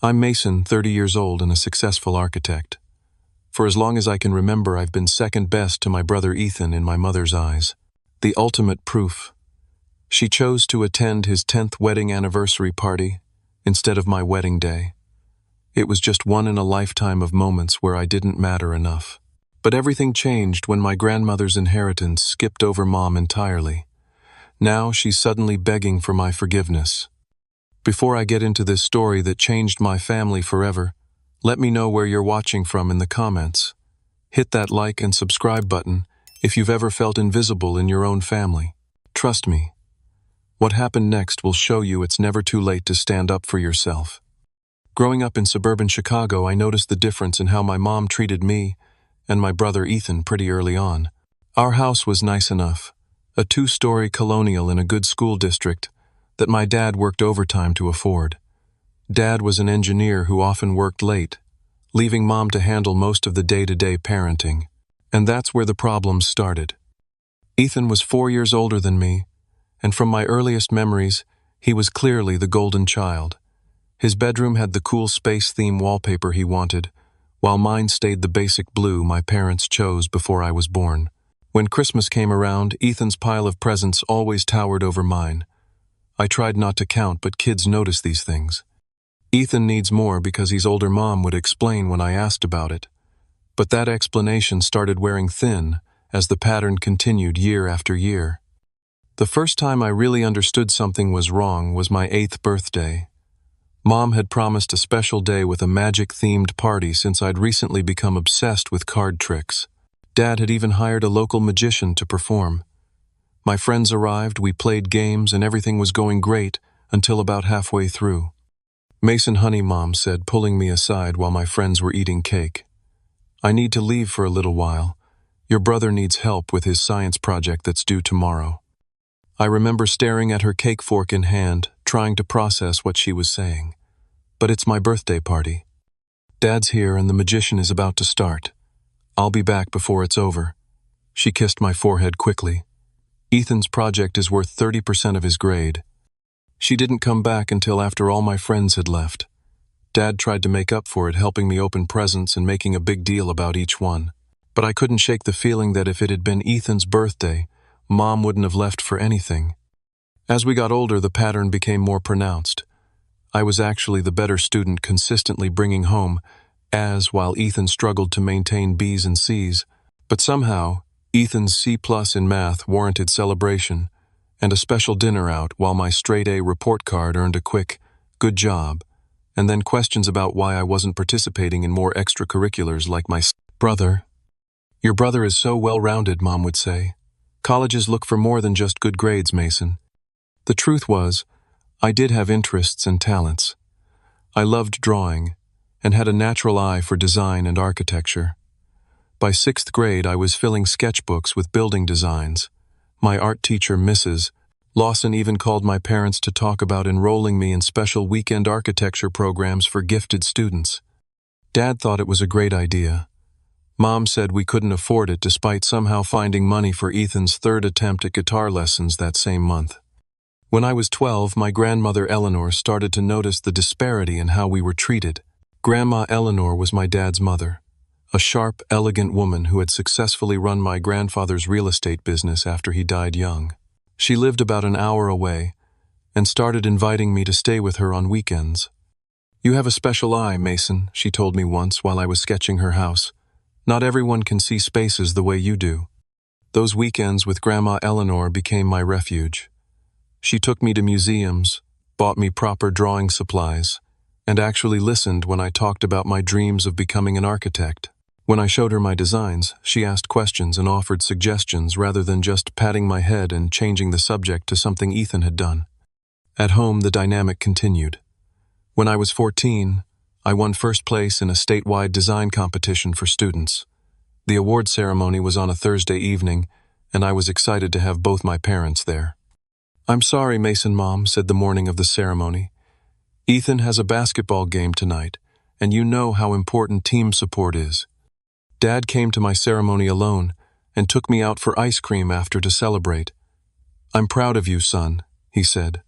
I'm Mason, 30 years old and a successful architect. For as long as I can remember, I've been second best to my brother Ethan in my mother's eyes. The ultimate proof. She chose to attend his 10th wedding anniversary party instead of my wedding day. It was just one in a lifetime of moments where I didn't matter enough. But everything changed when my grandmother's inheritance skipped over Mom entirely. Now she's suddenly begging for my forgiveness. Before I get into this story that changed my family forever, let me know where you're watching from in the comments. Hit that like and subscribe button if you've ever felt invisible in your own family. Trust me, what happened next will show you it's never too late to stand up for yourself. Growing up in suburban Chicago, I noticed the difference in how my mom treated me and my brother Ethan pretty early on. Our house was nice enough, a 2-story colonial in a good school district that my dad worked overtime to afford. Dad was an engineer who often worked late, leaving Mom to handle most of the day-to-day parenting. And that's where the problems started. Ethan was 4 years older than me, and from my earliest memories, he was clearly the golden child. His bedroom had the cool space theme wallpaper he wanted, while mine stayed the basic blue my parents chose before I was born. When Christmas came around, Ethan's pile of presents always towered over mine. I tried not to count, but kids notice these things. Ethan needs more because he's older, Mom would explain when I asked about it. But that explanation started wearing thin as the pattern continued year after year. The first time I really understood something was wrong was my 8th birthday. Mom had promised a special day with a magic-themed party since I'd recently become obsessed with card tricks. Dad had even hired a local magician to perform. My friends arrived, we played games, and everything was going great until about halfway through. "Mason, honey," Mom said, pulling me aside while my friends were eating cake. "I need to leave for a little while. Your brother needs help with his science project that's due tomorrow." I remember staring at her cake fork in hand, trying to process what she was saying. "But it's my birthday party. Dad's here and the magician is about to start. I'll be back before it's over." She kissed my forehead quickly. "Ethan's project is worth 30% of his grade." She didn't come back until after all my friends had left. Dad tried to make up for it, helping me open presents and making a big deal about each one. But I couldn't shake the feeling that if it had been Ethan's birthday, Mom wouldn't have left for anything. As we got older, the pattern became more pronounced. I was actually the better student, consistently bringing home A's while Ethan struggled to maintain B's and C's. But somehow, Ethan's C+ in math warranted celebration and a special dinner out, while my straight A report card earned a quick, "good job," and then questions about why I wasn't participating in more extracurriculars like my brother. "Your brother is so well-rounded," Mom would say. "Colleges look for more than just good grades, Mason." The truth was, I did have interests and talents. I loved drawing and had a natural eye for design and architecture. By 6th grade, I was filling sketchbooks with building designs. My art teacher, Mrs. Lawson, even called my parents to talk about enrolling me in special weekend architecture programs for gifted students. Dad thought it was a great idea. Mom said we couldn't afford it, despite somehow finding money for Ethan's 3rd attempt at guitar lessons that same month. When I was 12, my grandmother Eleanor started to notice the disparity in how we were treated. Grandma Eleanor was my dad's mother, a sharp, elegant woman who had successfully run my grandfather's real estate business after he died young. She lived about an hour away and started inviting me to stay with her on weekends. "You have a special eye, Mason," she told me once while I was sketching her house. "Not everyone can see spaces the way you do." Those weekends with Grandma Eleanor became my refuge. She took me to museums, bought me proper drawing supplies, and actually listened when I talked about my dreams of becoming an architect. When I showed her my designs, she asked questions and offered suggestions rather than just patting my head and changing the subject to something Ethan had done. At home, the dynamic continued. When I was 14, I won first place in a statewide design competition for students. The award ceremony was on a Thursday evening, and I was excited to have both my parents there. "I'm sorry, Mason," Mom said the morning of the ceremony. "Ethan has a basketball game tonight, and you know how important team support is." Dad came to my ceremony alone and took me out for ice cream after to celebrate. "I'm proud of you, son," he said.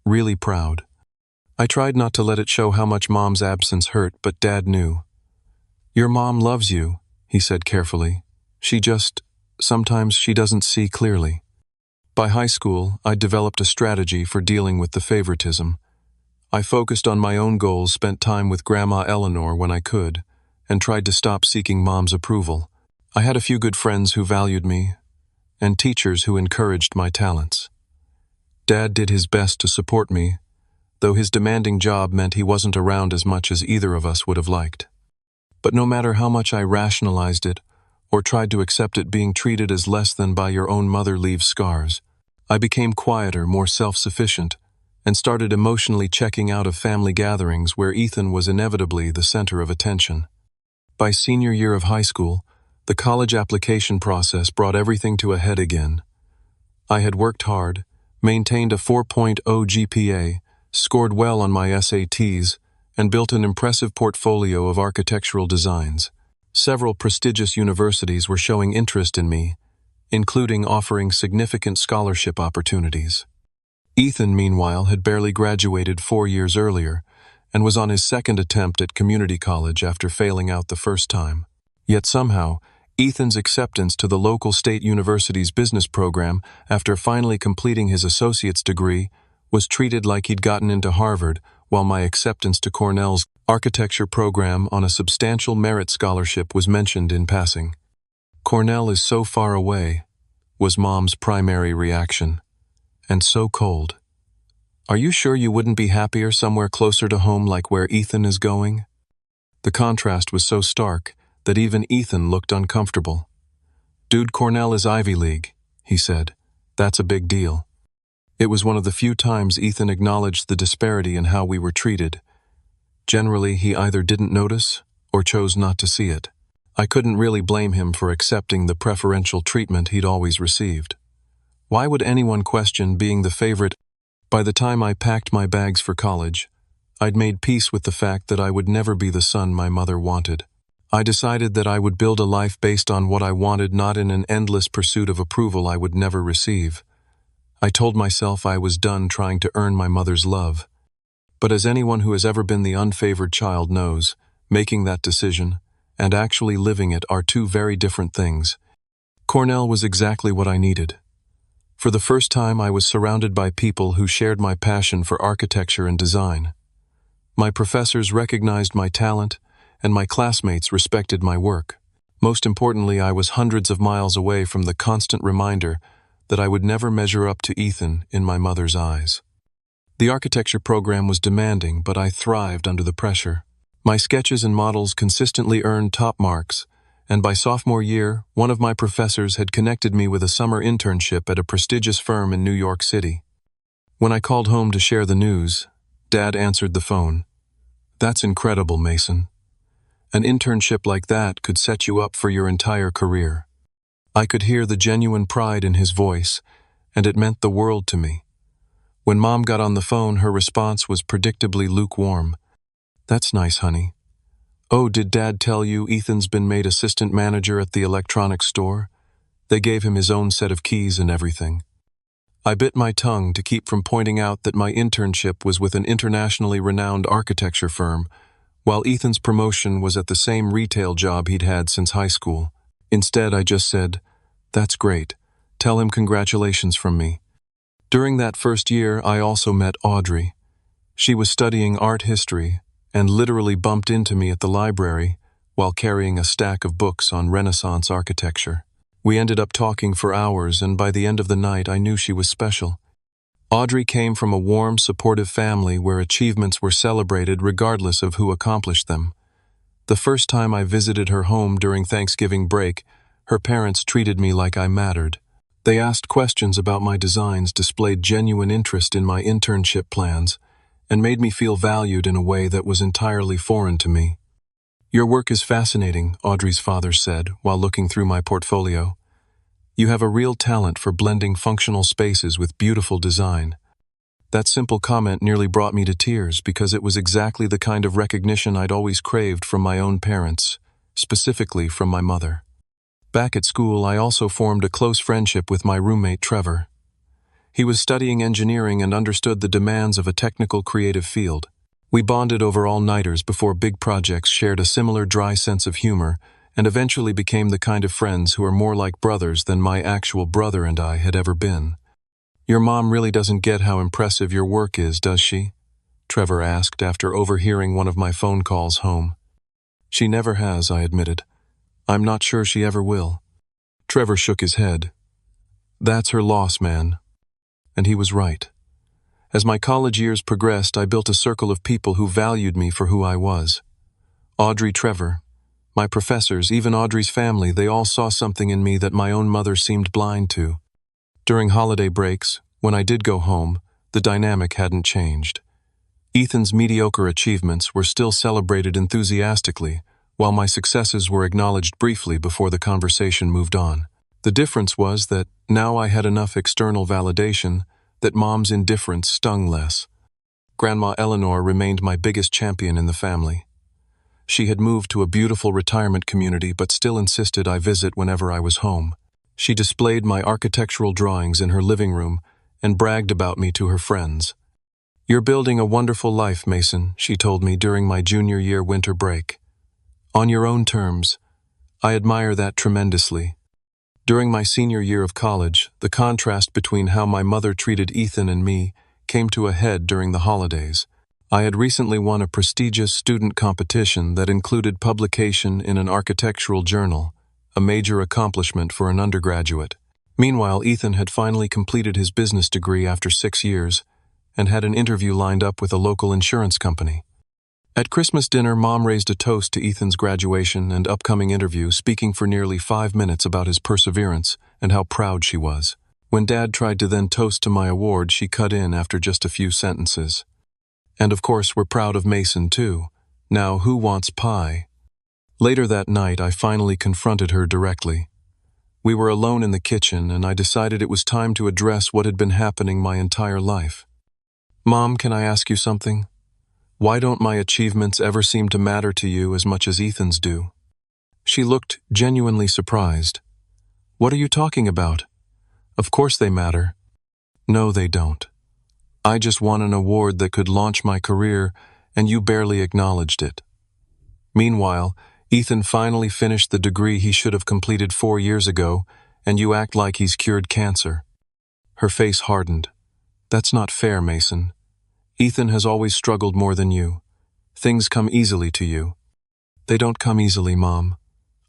"Really proud." I tried not to let it show how much Mom's absence hurt, but Dad knew. "Your mom loves you," he said carefully. Sometimes she doesn't see clearly." By high school, I developed a strategy for dealing with the favoritism. I focused on my own goals, spent time with Grandma Eleanor when I could, and tried to stop seeking Mom's approval. I had a few good friends who valued me, and teachers who encouraged my talents. Dad did his best to support me, though his demanding job meant he wasn't around as much as either of us would have liked. But no matter how much I rationalized it, or tried to accept it, being treated as less than by your own mother leaves scars. I became quieter, more self-sufficient, and started emotionally checking out of family gatherings where Ethan was inevitably the center of attention. By senior year of high school, the college application process brought everything to a head again. I had worked hard, maintained a 4.0 GPA, scored well on my SATs, and built an impressive portfolio of architectural designs. Several prestigious universities were showing interest in me, including offering significant scholarship opportunities. Ethan, meanwhile, had barely graduated 4 years earlier and was on his second attempt at community college after failing out the first time. Yet somehow, Ethan's acceptance to the local state university's business program after finally completing his associate's degree was treated like he'd gotten into Harvard, while my acceptance to Cornell's architecture program on a substantial merit scholarship was mentioned in passing. "Cornell is so far away," was Mom's primary reaction. "And so cold. Are you sure you wouldn't be happier somewhere closer to home like where Ethan is going?" The contrast was so stark that even Ethan looked uncomfortable. "Dude, Cornell is Ivy League," he said. "That's a big deal." It was one of the few times Ethan acknowledged the disparity in how we were treated. Generally, he either didn't notice or chose not to see it. I couldn't really blame him for accepting the preferential treatment he'd always received. Why would anyone question being the favorite? By the time I packed my bags for college, I'd made peace with the fact that I would never be the son my mother wanted. I decided that I would build a life based on what I wanted, not in an endless pursuit of approval I would never receive. I told myself I was done trying to earn my mother's love. But as anyone who has ever been the unfavored child knows, making that decision and actually living it are two very different things. Cornell was exactly what I needed. For the first time, I was surrounded by people who shared my passion for architecture and design. My professors recognized my talent, and my classmates respected my work. Most importantly, I was hundreds of miles away from the constant reminder that I would never measure up to Ethan in my mother's eyes. The architecture program was demanding, but I thrived under the pressure. My sketches and models consistently earned top marks, and by sophomore year, one of my professors had connected me with a summer internship at a prestigious firm in New York City. When I called home to share the news, Dad answered the phone. "That's incredible, Mason. An internship like that could set you up for your entire career." I could hear the genuine pride in his voice, and it meant the world to me. When Mom got on the phone, her response was predictably lukewarm. "That's nice, honey. Oh, did Dad tell you Ethan's been made assistant manager at the electronics store? They gave him his own set of keys and everything." I bit my tongue to keep from pointing out that my internship was with an internationally renowned architecture firm, while Ethan's promotion was at the same retail job he'd had since high school. Instead, I just said, "That's great. Tell him congratulations from me." During that first year, I also met Audrey. She was studying art history and literally bumped into me at the library while carrying a stack of books on Renaissance architecture. We ended up talking for hours, and by the end of the night, I knew she was special. Audrey came from a warm, supportive family where achievements were celebrated regardless of who accomplished them. The first time I visited her home during Thanksgiving break, her parents treated me like I mattered. They asked questions about my designs, displayed genuine interest in my internship plans, and made me feel valued in a way that was entirely foreign to me. "Your work is fascinating," Audrey's father said while looking through my portfolio. "You have a real talent for blending functional spaces with beautiful design." That simple comment nearly brought me to tears because it was exactly the kind of recognition I'd always craved from my own parents, specifically from my mother. Back at school, I also formed a close friendship with my roommate Trevor. He was studying engineering and understood the demands of a technical creative field. We bonded over all-nighters before big projects, shared a similar dry sense of humor, and eventually became the kind of friends who are more like brothers than my actual brother and I had ever been. "Your mom really doesn't get how impressive your work is, does she?" Trevor asked after overhearing one of my phone calls home. "She never has," I admitted. "I'm not sure she ever will." Trevor shook his head. "That's her loss, man." And he was right. As my college years progressed, I built a circle of people who valued me for who I was. Audrey, Trevor, my professors, even Audrey's family, they all saw something in me that my own mother seemed blind to. During holiday breaks, when I did go home, the dynamic hadn't changed. Ethan's mediocre achievements were still celebrated enthusiastically, while my successes were acknowledged briefly before the conversation moved on. The difference was that now I had enough external validation that Mom's indifference stung less. Grandma Eleanor remained my biggest champion in the family. She had moved to a beautiful retirement community but still insisted I visit whenever I was home. She displayed my architectural drawings in her living room and bragged about me to her friends. "You're building a wonderful life, Mason," she told me during my junior year winter break. "On your own terms. I admire that tremendously." During my senior year of college, the contrast between how my mother treated Ethan and me came to a head during the holidays. I had recently won a prestigious student competition that included publication in an architectural journal, a major accomplishment for an undergraduate. Meanwhile, Ethan had finally completed his business degree after 6 years and had an interview lined up with a local insurance company. At Christmas dinner, Mom raised a toast to Ethan's graduation and upcoming interview, speaking for nearly 5 minutes about his perseverance and how proud she was. When Dad tried to then toast to my award, she cut in after just a few sentences. "And of course, we're proud of Mason too. Now, who wants pie?" Later that night, I finally confronted her directly. We were alone in the kitchen, and I decided it was time to address what had been happening my entire life. "Mom, can I ask you something? Why don't my achievements ever seem to matter to you as much as Ethan's do?" She looked genuinely surprised. "What are you talking about? Of course they matter." "No, they don't. I just won an award that could launch my career, and you barely acknowledged it." Meanwhile, Ethan finally finished the degree he should have completed 4 years ago, and you act like he's cured cancer. Her face hardened. "That's not fair, Mason. Ethan has always struggled more than you. Things come easily to you." "They don't come easily, Mom.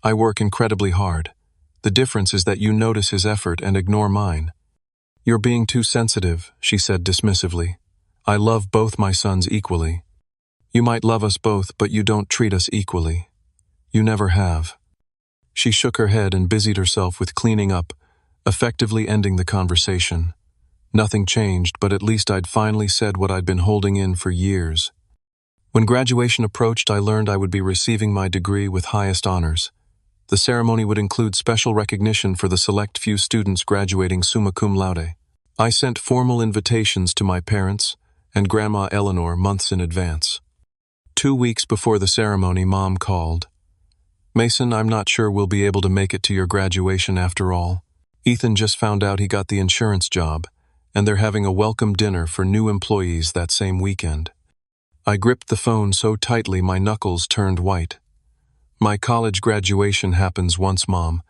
I work incredibly hard. The difference is that you notice his effort and ignore mine." "You're being too sensitive," she said dismissively. "I love both my sons equally." "You might love us both, but you don't treat us equally. You never have." She shook her head and busied herself with cleaning up, effectively ending the conversation. Nothing changed, but at least I'd finally said what I'd been holding in for years. When graduation approached, I learned I would be receiving my degree with highest honors. The ceremony would include special recognition for the select few students graduating summa cum laude. I sent formal invitations to my parents and Grandma Eleanor months in advance. 2 weeks before the ceremony, Mom called. "Mason, I'm not sure we'll be able to make it to your graduation after all. Ethan just found out he got the insurance job, and they're having a welcome dinner for new employees that same weekend." I gripped the phone so tightly my knuckles turned white. "My college graduation happens once, Mom.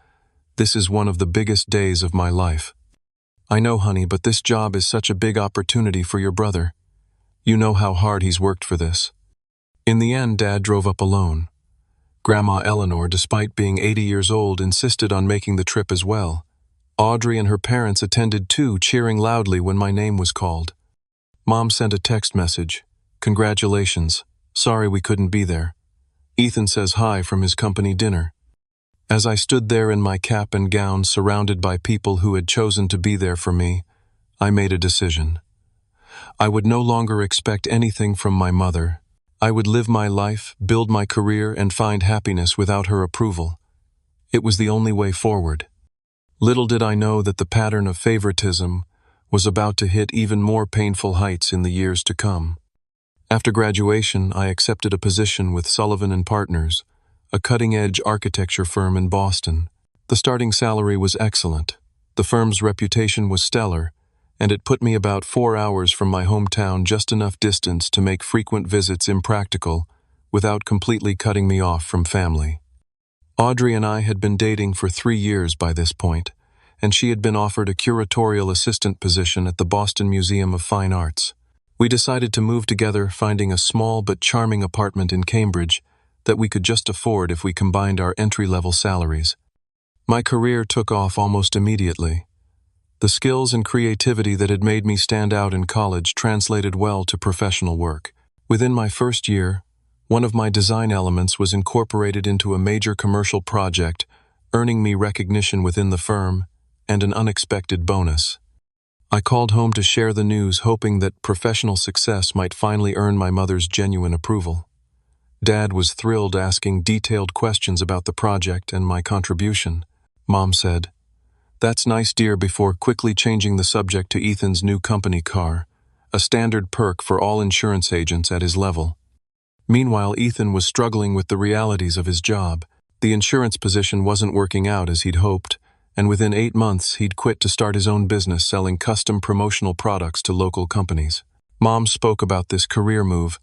This is one of the biggest days of my life." "I know, honey, but this job is such a big opportunity for your brother. You know how hard he's worked for this." In the end, Dad drove up alone. Grandma Eleanor, despite being 80 years old, insisted on making the trip as well. Audrey and her parents attended too, cheering loudly when my name was called. Mom sent a text message. "Congratulations. Sorry we couldn't be there. Ethan says hi from his company dinner." As I stood there in my cap and gown, surrounded by people who had chosen to be there for me, I made a decision. I would no longer expect anything from my mother. I would live my life, build my career, and find happiness without her approval. It was the only way forward. Little did I know that the pattern of favoritism was about to hit even more painful heights in the years to come. After graduation, I accepted a position with Sullivan & Partners, a cutting-edge architecture firm in Boston. The starting salary was excellent, the firm's reputation was stellar, and it put me about 4 hours from my hometown, just enough distance to make frequent visits impractical without completely cutting me off from family. Audrey and I had been dating for 3 years by this point, and she had been offered a curatorial assistant position at the Boston Museum of Fine Arts. We decided to move together, finding a small but charming apartment in Cambridge that we could just afford if we combined our entry-level salaries. My career took off almost immediately. The skills and creativity that had made me stand out in college translated well to professional work. Within my first year, one of my design elements was incorporated into a major commercial project, earning me recognition within the firm and an unexpected bonus. I called home to share the news, hoping that professional success might finally earn my mother's genuine approval. Dad was thrilled, asking detailed questions about the project and my contribution. Mom said, "That's nice, dear," before quickly changing the subject to Ethan's new company car, a standard perk for all insurance agents at his level. Meanwhile, Ethan was struggling with the realities of his job. The insurance position wasn't working out as he'd hoped, and within 8 months he'd quit to start his own business selling custom promotional products to local companies. Mom spoke about this career move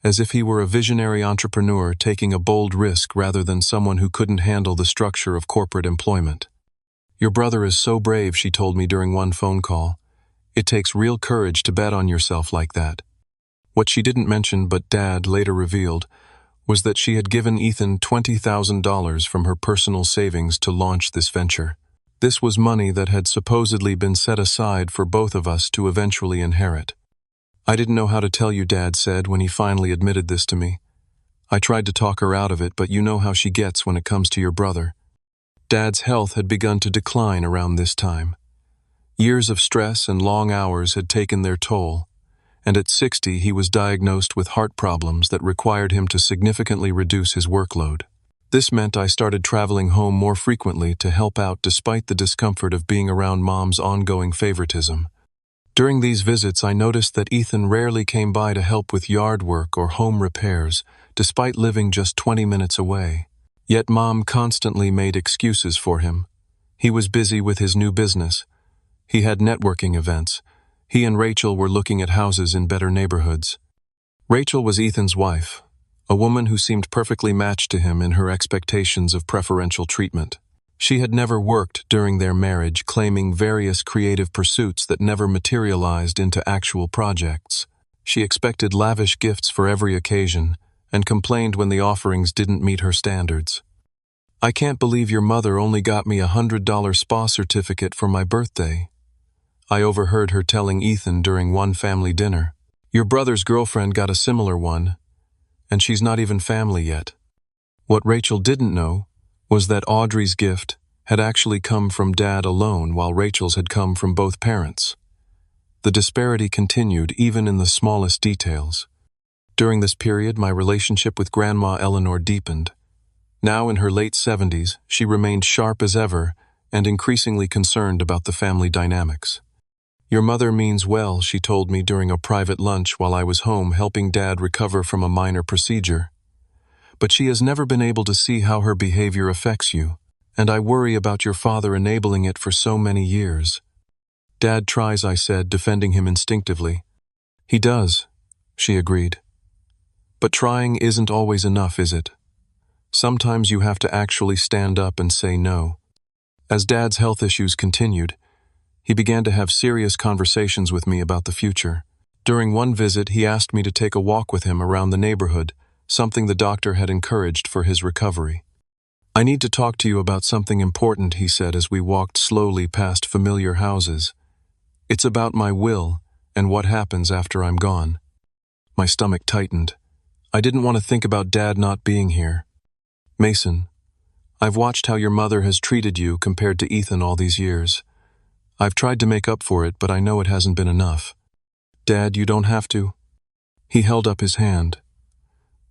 as if he were a visionary entrepreneur taking a bold risk rather than someone who couldn't handle the structure of corporate employment. "Your brother is so brave," she told me during one phone call. "It takes real courage to bet on yourself like that." What she didn't mention, but Dad later revealed, was that she had given Ethan $20,000 from her personal savings to launch this venture. This was money that had supposedly been set aside for both of us to eventually inherit. "I didn't know how to tell you," Dad said when he finally admitted this to me. "I tried to talk her out of it, but you know how she gets when it comes to your brother." Dad's health had begun to decline around this time. Years of stress and long hours had taken their toll, and at 60 he was diagnosed with heart problems that required him to significantly reduce his workload. This meant I started traveling home more frequently to help out, despite the discomfort of being around Mom's ongoing favoritism. During these visits, I noticed that Ethan rarely came by to help with yard work or home repairs, despite living just 20 minutes away. Yet Mom constantly made excuses for him. He was busy with his new business. He had networking events. He and Rachel were looking at houses in better neighborhoods. Rachel was Ethan's wife, a woman who seemed perfectly matched to him in her expectations of preferential treatment. She had never worked during their marriage, claiming various creative pursuits that never materialized into actual projects. She expected lavish gifts for every occasion and complained when the offerings didn't meet her standards. "I can't believe your mother only got me a $100 spa certificate for my birthday," I overheard her telling Ethan during one family dinner. "Your brother's girlfriend got a similar one, and she's not even family yet." What Rachel didn't know was that Audrey's gift had actually come from Dad alone, while Rachel's had come from both parents. The disparity continued even in the smallest details. During this period, my relationship with Grandma Eleanor deepened. Now in her late 70s, she remained sharp as ever and increasingly concerned about the family dynamics. "Your mother means well," she told me during a private lunch while I was home helping Dad recover from a minor procedure. "But she has never been able to see how her behavior affects you, and I worry about your father enabling it for so many years." "Dad tries," I said, defending him instinctively. "He does," she agreed. "But trying isn't always enough, is it? Sometimes you have to actually stand up and say no." As Dad's health issues continued, he began to have serious conversations with me about the future. During one visit, he asked me to take a walk with him around the neighborhood, something the doctor had encouraged for his recovery. "I need to talk to you about something important," he said as we walked slowly past familiar houses. "It's about my will and what happens after I'm gone." My stomach tightened. I didn't want to think about Dad not being here. "Mason, I've watched how your mother has treated you compared to Ethan all these years. I've tried to make up for it, but I know it hasn't been enough." "Dad, you don't have to." He held up his hand.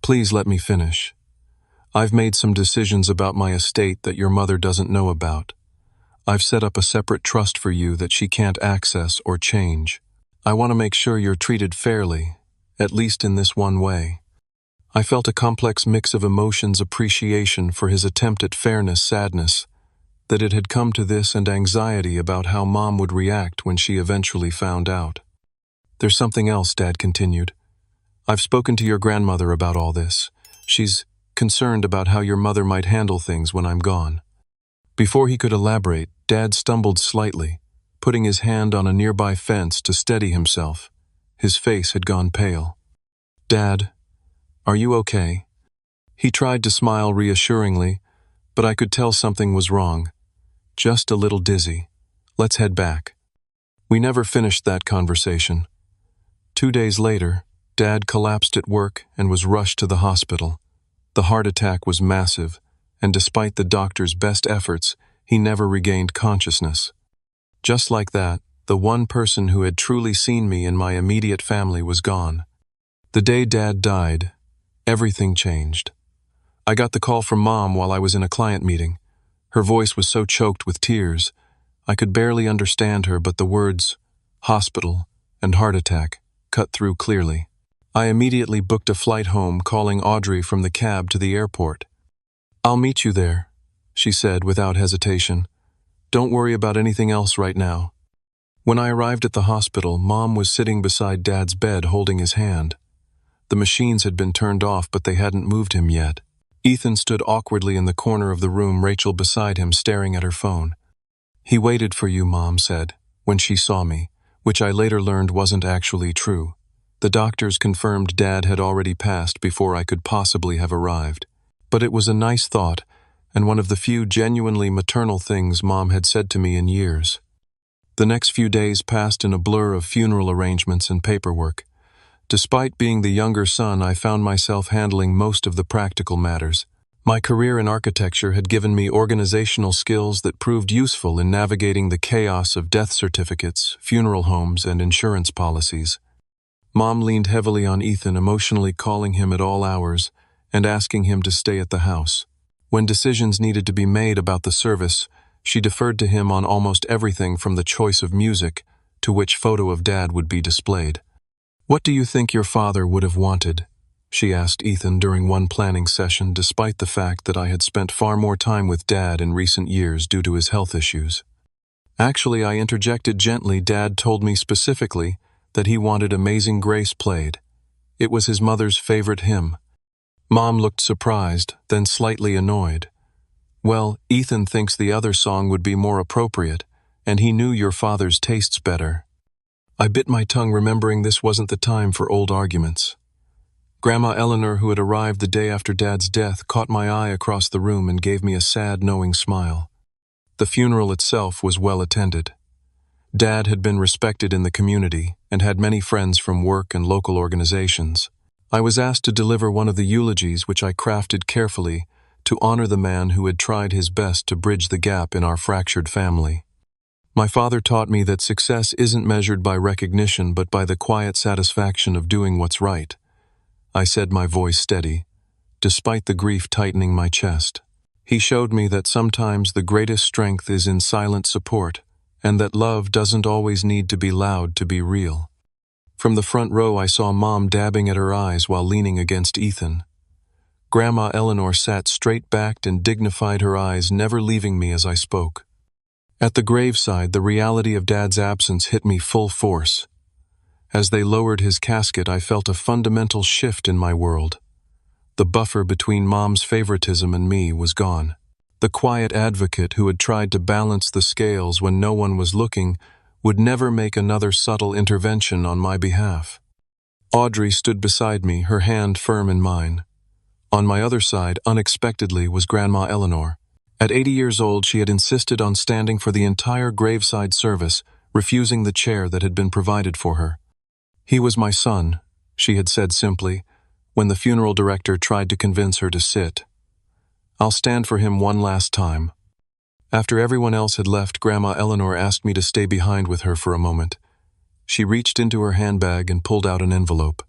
"Please let me finish. I've made some decisions about my estate that your mother doesn't know about. I've set up a separate trust for you that she can't access or change. I want to make sure you're treated fairly, at least in this one way." I felt a complex mix of emotions: appreciation for his attempt at fairness, sadness, that it had come to this and anxiety about how Mom would react when she eventually found out. "There's something else," Dad continued. "I've spoken to your grandmother about all this. She's concerned about how your mother might handle things when I'm gone." Before he could elaborate, Dad stumbled slightly, putting his hand on a nearby fence to steady himself. His face had gone pale. "Dad, are you okay?" He tried to smile reassuringly, but I could tell something was wrong. "Just a little dizzy. Let's head back." We never finished that conversation. 2 days later, Dad collapsed at work and was rushed to the hospital. The heart attack was massive, and despite the doctor's best efforts, he never regained consciousness. Just like that, the one person who had truly seen me and my immediate family was gone. The day Dad died, everything changed. I got the call from Mom while I was in a client meeting. Her voice was so choked with tears, I could barely understand her, but the words, "hospital" and "heart attack" cut through clearly. I immediately booked a flight home, calling Audrey from the cab to the airport. "I'll meet you there," she said without hesitation. "Don't worry about anything else right now." When I arrived at the hospital, Mom was sitting beside Dad's bed holding his hand. The machines had been turned off, but they hadn't moved him yet. Ethan stood awkwardly in the corner of the room, Rachel beside him staring at her phone. "He waited for you," Mom said, when she saw me, which I later learned wasn't actually true. The doctors confirmed Dad had already passed before I could possibly have arrived. But it was a nice thought, and one of the few genuinely maternal things Mom had said to me in years. The next few days passed in a blur of funeral arrangements and paperwork. Despite being the younger son, I found myself handling most of the practical matters. My career in architecture had given me organizational skills that proved useful in navigating the chaos of death certificates, funeral homes, and insurance policies. Mom leaned heavily on Ethan, emotionally calling him at all hours and asking him to stay at the house. When decisions needed to be made about the service, she deferred to him on almost everything from the choice of music to which photo of Dad would be displayed. "What do you think your father would have wanted?" she asked Ethan during one planning session, despite the fact that I had spent far more time with Dad in recent years due to his health issues. Actually, I interjected gently. Dad told me specifically that he wanted Amazing Grace played. It was his mother's favorite hymn. Mom looked surprised, then slightly annoyed. "Well, Ethan thinks the other song would be more appropriate, and he knew your father's tastes better." I bit my tongue, remembering this wasn't the time for old arguments. Grandma Eleanor, who had arrived the day after Dad's death, caught my eye across the room and gave me a sad, knowing smile. The funeral itself was well attended. Dad had been respected in the community and had many friends from work and local organizations. I was asked to deliver one of the eulogies, which I crafted carefully to honor the man who had tried his best to bridge the gap in our fractured family. My father taught me that success isn't measured by recognition but by the quiet satisfaction of doing what's right. I said, my voice steady, despite the grief tightening my chest. He showed me that sometimes the greatest strength is in silent support, and that love doesn't always need to be loud to be real. From the front row, I saw Mom dabbing at her eyes while leaning against Ethan. Grandma Eleanor sat straight-backed and dignified, her eyes never leaving me as I spoke. At the graveside, the reality of Dad's absence hit me full force. As they lowered his casket, I felt a fundamental shift in my world. The buffer between Mom's favoritism and me was gone. The quiet advocate who had tried to balance the scales when no one was looking would never make another subtle intervention on my behalf. Audrey stood beside me, her hand firm in mine. On my other side, unexpectedly, was Grandma Eleanor. At 80 years old, she had insisted on standing for the entire graveside service, refusing the chair that had been provided for her. "He was my son," she had said simply, when the funeral director tried to convince her to sit. "I'll stand for him one last time." After everyone else had left, Grandma Eleanor asked me to stay behind with her for a moment. She reached into her handbag and pulled out an envelope.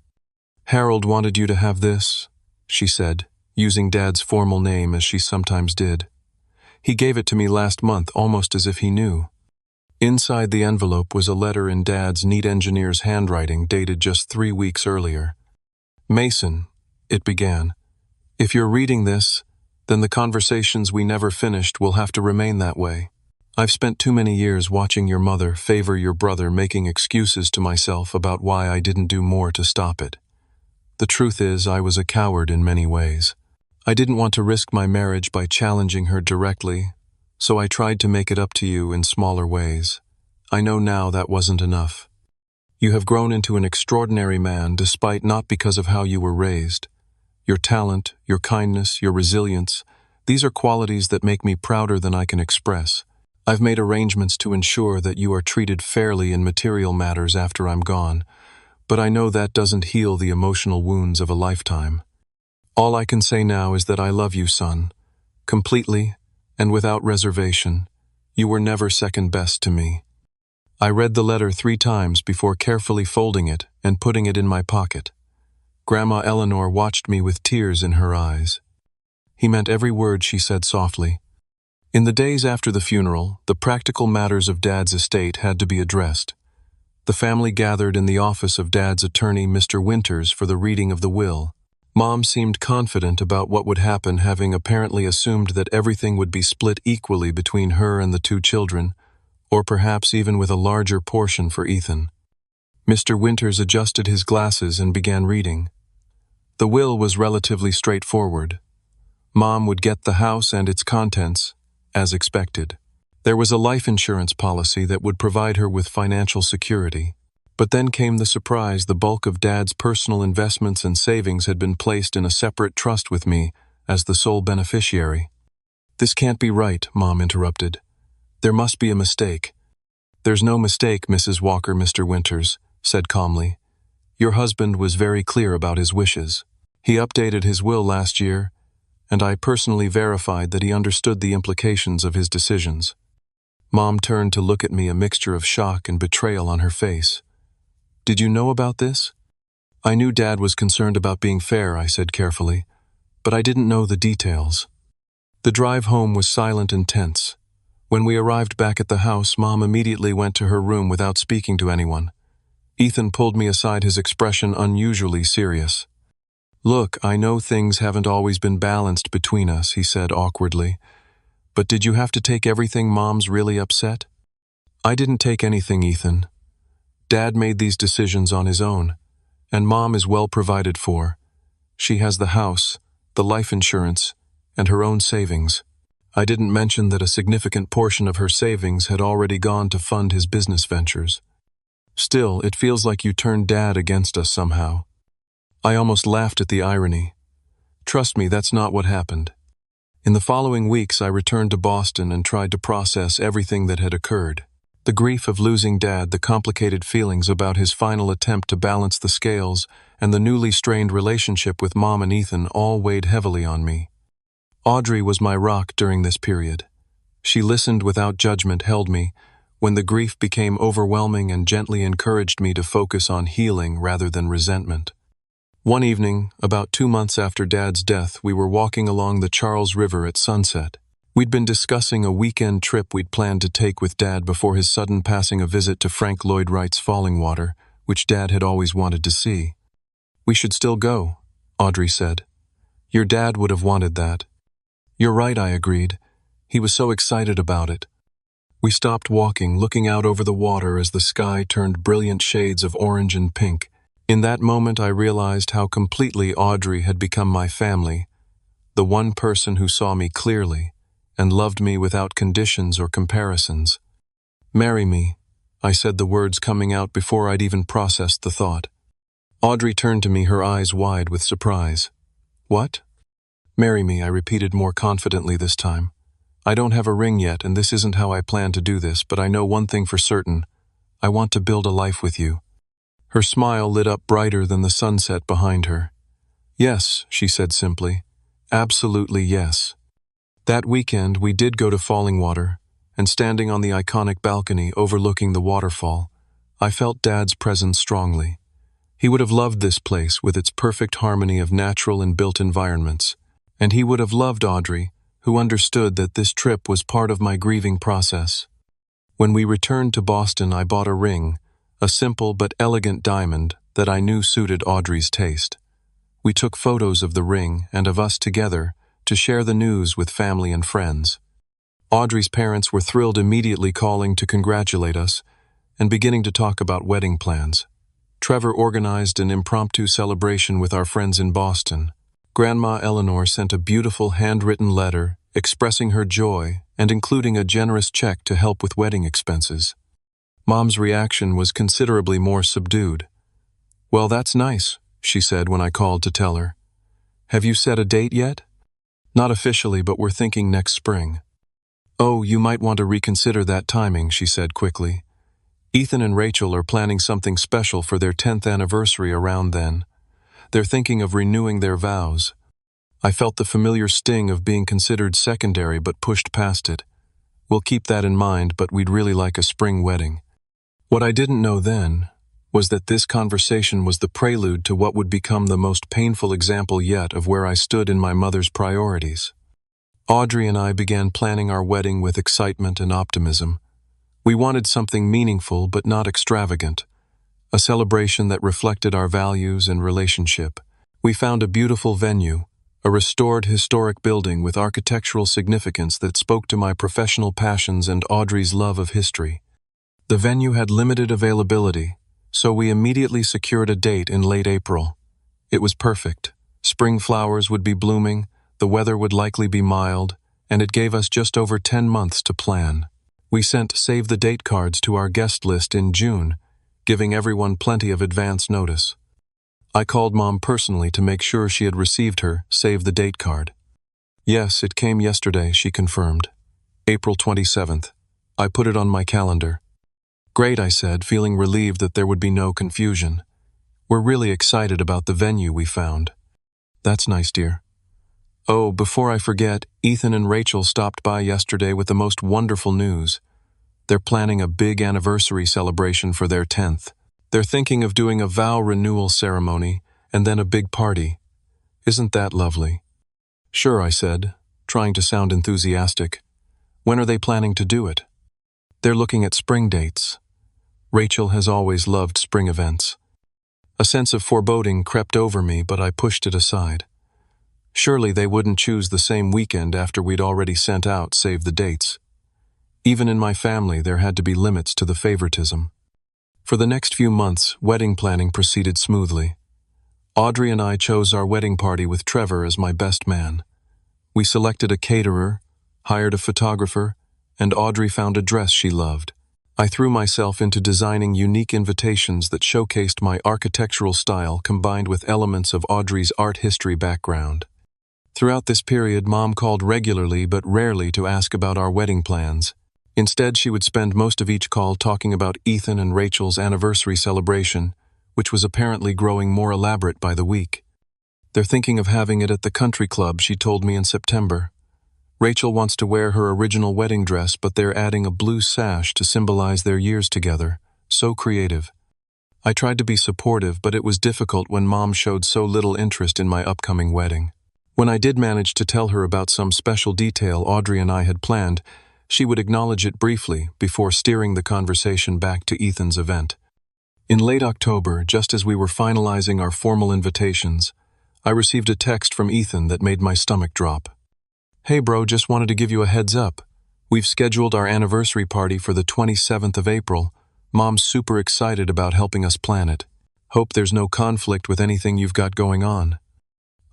"Harold wanted you to have this," she said, using Dad's formal name as she sometimes did. "He gave it to me last month, almost as if he knew." Inside the envelope was a letter in Dad's neat engineer's handwriting, dated just 3 weeks earlier. "Mason," it began, "if you're reading this, then the conversations we never finished will have to remain that way. I've spent too many years watching your mother favor your brother, making excuses to myself about why I didn't do more to stop it. The truth is, I was a coward in many ways. I didn't want to risk my marriage by challenging her directly, so I tried to make it up to you in smaller ways. I know now that wasn't enough. You have grown into an extraordinary man, despite not because of how you were raised. Your talent, your kindness, your resilience, these are qualities that make me prouder than I can express. I've made arrangements to ensure that you are treated fairly in material matters after I'm gone, but I know that doesn't heal the emotional wounds of a lifetime. All I can say now is that I love you, son, completely and without reservation. You were never second best to me. I read the letter 3 times before carefully folding it and putting it in my pocket. Grandma Eleanor watched me with tears in her eyes. He meant every word she said softly. In the days after the funeral, the practical matters of Dad's estate had to be addressed. The family gathered in the office of Dad's attorney, Mr. Winters, for the reading of the will. Mom seemed confident about what would happen, having apparently assumed that everything would be split equally between her and the 2 children, or perhaps even with a larger portion for Ethan. Mr. Winters adjusted his glasses and began reading. The will was relatively straightforward. Mom would get the house and its contents, as expected. There was a life insurance policy that would provide her with financial security. But then came the surprise: the bulk of Dad's personal investments and savings had been placed in a separate trust with me as the sole beneficiary. "This can't be right," Mom interrupted. "There must be a mistake." "There's no mistake, Mrs. Walker," Mr. Winters said calmly. "Your husband was very clear about his wishes. He updated his will last year, and I personally verified that he understood the implications of his decisions." Mom turned to look at me, a mixture of shock and betrayal on her face. "Did you know about this?" "I knew Dad was concerned about being fair," I said carefully, "but I didn't know the details." The drive home was silent and tense. When we arrived back at the house, Mom immediately went to her room without speaking to anyone. Ethan pulled me aside, his expression unusually serious. "Look, I know things haven't always been balanced between us," he said awkwardly. "But did you have to take everything? Mom's really upset." "I didn't take anything, Ethan. Dad made these decisions on his own, and Mom is well provided for. She has the house, the life insurance, and her own savings. I didn't mention that a significant portion of her savings had already gone to fund his business ventures. Still, it feels like you turned Dad against us somehow." I almost laughed at the irony. "Trust me, that's not what happened." In the following weeks, I returned to Boston and tried to process everything that had occurred. The grief of losing Dad, the complicated feelings about his final attempt to balance the scales, and the newly strained relationship with Mom and Ethan all weighed heavily on me. Audrey was my rock during this period. She listened without judgment, held me when the grief became overwhelming, and gently encouraged me to focus on healing rather than resentment. One evening, about 2 months after Dad's death, we were walking along the Charles River at sunset. We'd been discussing a weekend trip we'd planned to take with Dad before his sudden passing, a visit to Frank Lloyd Wright's Falling Water, which Dad had always wanted to see. "We should still go," Audrey said. "Your dad would have wanted that." "You're right," I agreed. He was so excited about it. We stopped walking, looking out over the water as the sky turned brilliant shades of orange and pink. In that moment, I realized how completely Audrey had become my family, the one person who saw me clearly and loved me without conditions or comparisons. "Marry me," I said, the words coming out before I'd even processed the thought. Audrey turned to me, her eyes wide with surprise. "What?" "Marry me," I repeated more confidently this time. "I don't have a ring yet, and this isn't how I plan to do this, but I know one thing for certain. I want to build a life with you." Her smile lit up brighter than the sunset behind her. "Yes," she said simply. "Absolutely yes." That weekend, we did go to Falling Water, and standing on the iconic balcony overlooking the waterfall, I felt Dad's presence strongly. He would have loved this place with its perfect harmony of natural and built environments, and he would have loved Audrey, who understood that this trip was part of my grieving process. When we returned to Boston, I bought a ring, a simple but elegant diamond that I knew suited Audrey's taste. We took photos of the ring and of us together to share the news with family and friends. Audrey's parents were thrilled, immediately calling to congratulate us and beginning to talk about wedding plans. Trevor organized an impromptu celebration with our friends in Boston. Grandma Eleanor sent a beautiful handwritten letter expressing her joy and including a generous check to help with wedding expenses. Mom's reaction was considerably more subdued. "Well, that's nice," she said when I called to tell her. "Have you set a date yet?" "Not officially, but we're thinking next spring." "Oh, you might want to reconsider that timing," she said quickly. "Ethan and Rachel are planning something special for their 10th anniversary around then. They're thinking of renewing their vows." I felt the familiar sting of being considered secondary but pushed past it. "We'll keep that in mind, but we'd really like a spring wedding." What I didn't know then was that this conversation was the prelude to what would become the most painful example yet of where I stood in my mother's priorities. Audrey and I began planning our wedding with excitement and optimism. We wanted something meaningful but not extravagant, a celebration that reflected our values and relationship. We found a beautiful venue, a restored historic building with architectural significance that spoke to my professional passions and Audrey's love of history. The venue had limited availability, so we immediately secured a date in late April. It was perfect. Spring flowers would be blooming, the weather would likely be mild, and it gave us just over 10 months to plan. We sent save-the-date cards to our guest list in June, giving everyone plenty of advance notice. I called Mom personally to make sure she had received her save-the-date card. "Yes, it came yesterday," she confirmed. "April 27th. I put it on my calendar." "Great," I said, feeling relieved that there would be no confusion. "We're really excited about the venue we found." "That's nice, dear." "Oh, before I forget, Ethan and Rachel stopped by yesterday with the most wonderful news. They're planning a big anniversary celebration for their 10th. They're thinking of doing a vow renewal ceremony and then a big party. Isn't that lovely?" "Sure," I said, trying to sound enthusiastic. "When are they planning to do it?" "They're looking at spring dates." Rachel has always loved spring events. A sense of foreboding crept over me, but I pushed it aside. Surely they wouldn't choose the same weekend after we'd already sent out save the dates. Even in my family, there had to be limits to the favoritism. For the next few months, wedding planning proceeded smoothly. Audrey and I chose our wedding party with Trevor as my best man. We selected a caterer, hired a photographer, and Audrey found a dress she loved. I threw myself into designing unique invitations that showcased my architectural style combined with elements of Audrey's art history background. Throughout this period, Mom called regularly but rarely to ask about our wedding plans. Instead, she would spend most of each call talking about Ethan and Rachel's anniversary celebration, which was apparently growing more elaborate by the week. "They're thinking of having it at the country club," she told me in September. "Rachel wants to wear her original wedding dress, but they're adding a blue sash to symbolize their years together. So creative." I tried to be supportive, but it was difficult when Mom showed so little interest in my upcoming wedding. When I did manage to tell her about some special detail Audrey and I had planned, she would acknowledge it briefly before steering the conversation back to Ethan's event. In late October, just as we were finalizing our formal invitations, I received a text from Ethan that made my stomach drop. "Hey bro, just wanted to give you a heads up. We've scheduled our anniversary party for the 27th of April. Mom's super excited about helping us plan it. Hope there's no conflict with anything you've got going on."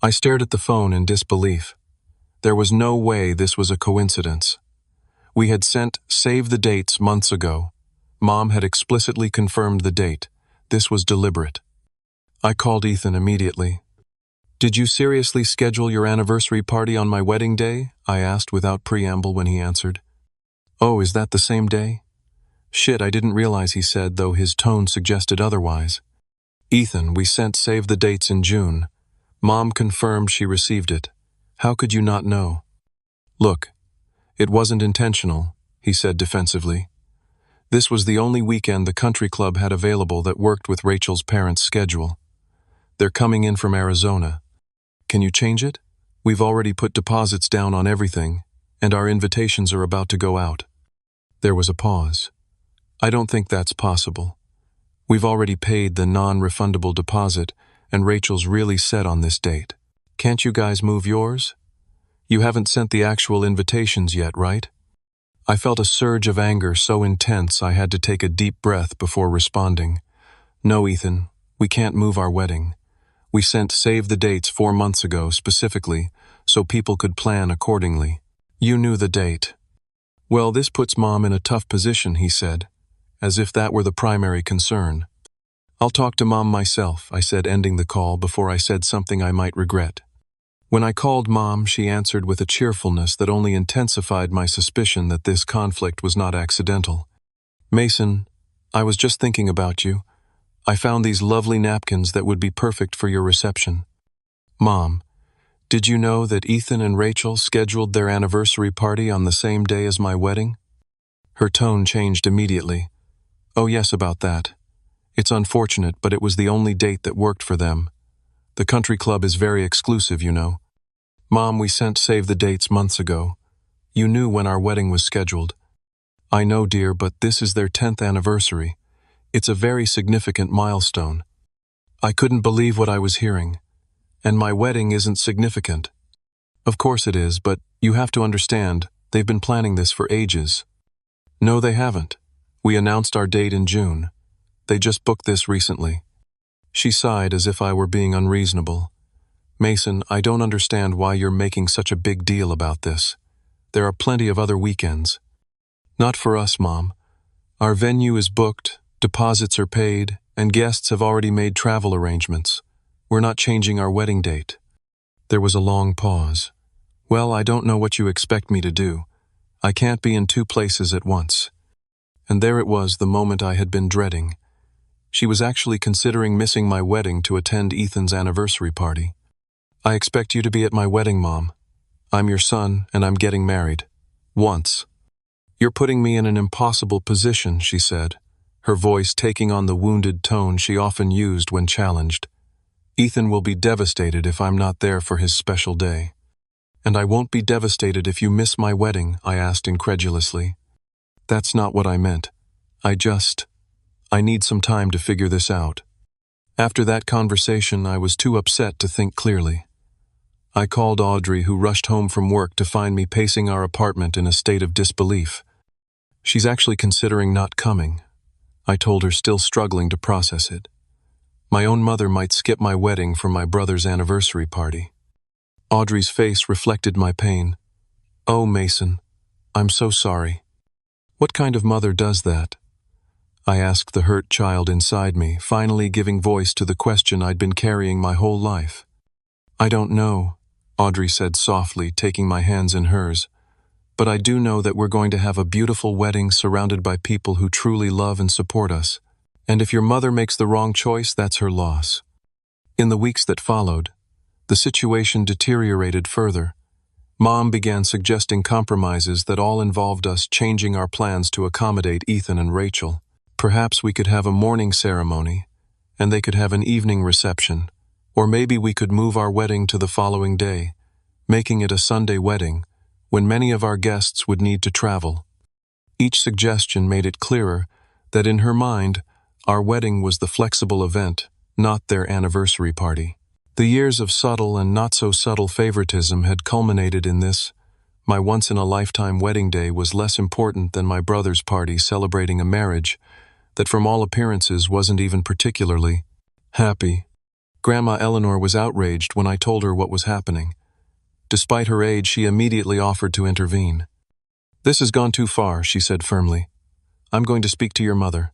I stared at the phone in disbelief. There was no way this was a coincidence. We had sent save the dates months ago. Mom had explicitly confirmed the date. This was deliberate. I called Ethan immediately. "Did you seriously schedule your anniversary party on my wedding day?" I asked without preamble when he answered. "Oh, is that the same day?" "Shit, I didn't realize," he said, though his tone suggested otherwise. "Ethan, we sent save the dates in June. Mom confirmed she received it. How could you not know?" "Look, it wasn't intentional," he said defensively. "This was the only weekend the country club had available that worked with Rachel's parents' schedule. They're coming in from Arizona. Can you change it? We've already put deposits down on everything, and our invitations are about to go out." There was a pause. "I don't think that's possible. We've already paid the non-refundable deposit, and Rachel's really set on this date. Can't you guys move yours?" You haven't sent the actual invitations yet, right? I felt a surge of anger so intense I had to take a deep breath before responding. No, Ethan, we can't move our wedding. We sent save the dates 4 months ago specifically so people could plan accordingly. You knew the date. Well, this puts Mom in a tough position, he said, as if that were the primary concern. I'll talk to Mom myself, I said, ending the call before I said something I might regret. When I called Mom, she answered with a cheerfulness that only intensified my suspicion that this conflict was not accidental. Mason, I was just thinking about you. I found these lovely napkins that would be perfect for your reception. Mom, did you know that Ethan and Rachel scheduled their anniversary party on the same day as my wedding? Her tone changed immediately. Oh yes, about that. It's unfortunate, but it was the only date that worked for them. The country club is very exclusive, you know. Mom, we sent save the dates months ago. You knew when our wedding was scheduled. I know, dear, but this is their 10th anniversary. It's a very significant milestone. I couldn't believe what I was hearing. And my wedding isn't significant. Of course it is, but you have to understand, they've been planning this for ages. No, they haven't. We announced our date in June. They just booked this recently. She sighed as if I were being unreasonable. Mason, I don't understand why you're making such a big deal about this. There are plenty of other weekends. Not for us, Mom. Our venue is booked, deposits are paid, and guests have already made travel arrangements. We're not changing our wedding date. There was a long pause. Well, I don't know what you expect me to do. I can't be in 2 places at once. And there it was, the moment I had been dreading. She was actually considering missing my wedding to attend Ethan's anniversary party. I expect you to be at my wedding, Mom. I'm your son, and I'm getting married. Once. You're putting me in an impossible position, she said, her voice taking on the wounded tone she often used when challenged. Ethan will be devastated if I'm not there for his special day. And I won't be devastated if you miss my wedding, I asked incredulously. That's not what I meant. I need some time to figure this out. After that conversation, I was too upset to think clearly. I called Audrey, who rushed home from work to find me pacing our apartment in a state of disbelief. She's actually considering not coming. I told her, still struggling to process it. My own mother might skip my wedding for my brother's anniversary party. Audrey's face reflected my pain. Oh, Mason, I'm so sorry. What kind of mother does that? I asked the hurt child inside me, finally giving voice to the question I'd been carrying my whole life. I don't know, Audrey said softly, taking my hands in hers. But I do know that we're going to have a beautiful wedding surrounded by people who truly love and support us. And if your mother makes the wrong choice, that's her loss. In the weeks that followed, the situation deteriorated further. Mom began suggesting compromises that all involved us changing our plans to accommodate Ethan and Rachel. Perhaps we could have a morning ceremony, and they could have an evening reception, or maybe we could move our wedding to the following day, making it a Sunday wedding, when many of our guests would need to travel. Each suggestion made it clearer that in her mind, our wedding was the flexible event, not their anniversary party. The years of subtle and not-so-subtle favoritism had culminated in this. My once-in-a-lifetime wedding day was less important than my brother's party celebrating a marriage that from all appearances wasn't even particularly happy. Grandma Eleanor was outraged when I told her what was happening. Despite her age, she immediately offered to intervene. This has gone too far, she said firmly. I'm going to speak to your mother.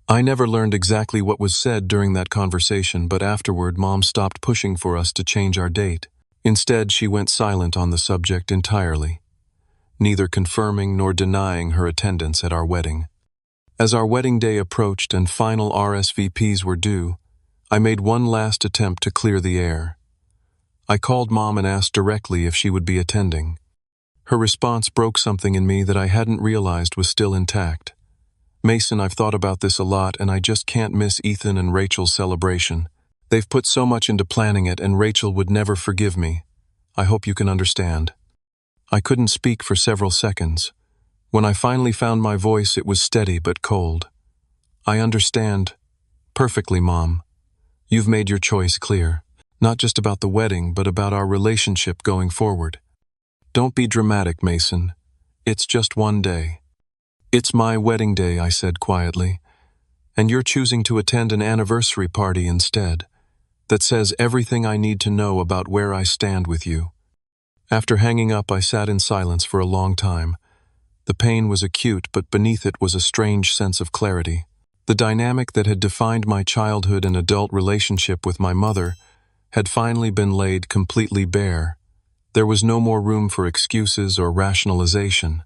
I never learned exactly what was said during that conversation, but afterward Mom stopped pushing for us to change our date. Instead, she went silent on the subject entirely, neither confirming nor denying her attendance at our wedding. As our wedding day approached and final RSVPs were due, I made one last attempt to clear the air. I called Mom and asked directly if she would be attending. Her response broke something in me that I hadn't realized was still intact. Mason, I've thought about this a lot, and I just can't miss Ethan and Rachel's celebration. They've put so much into planning it, and Rachel would never forgive me. I hope you can understand. I couldn't speak for several seconds. When I finally found my voice, it was steady but cold. I understand. Perfectly, Mom. You've made your choice clear. Not just about the wedding, but about our relationship going forward. Don't be dramatic, Mason. It's just one day. It's my wedding day, I said quietly, and you're choosing to attend an anniversary party instead. That says everything I need to know about where I stand with you. After hanging up, I sat in silence for a long time. The pain was acute, but beneath it was a strange sense of clarity. The dynamic that had defined my childhood and adult relationship with my mother had finally been laid completely bare. There was no more room for excuses or rationalization.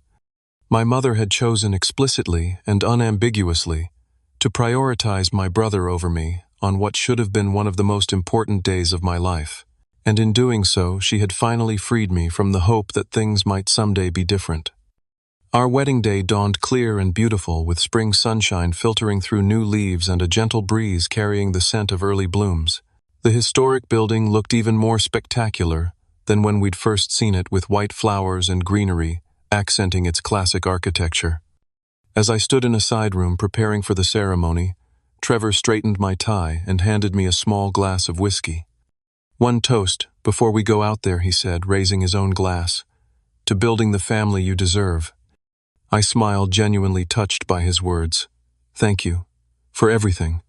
My mother had chosen explicitly and unambiguously to prioritize my brother over me on what should have been one of the most important days of my life. And in doing so, she had finally freed me from the hope that things might someday be different. Our wedding day dawned clear and beautiful, with spring sunshine filtering through new leaves and a gentle breeze carrying the scent of early blooms. The historic building looked even more spectacular than when we'd first seen it, with white flowers and greenery accenting its classic architecture. As I stood in a side room preparing for the ceremony, Trevor straightened my tie and handed me a small glass of whiskey. "One toast before we go out there," he said, raising his own glass. "To building the family you deserve." I smiled, genuinely touched by his words. "Thank you. For everything."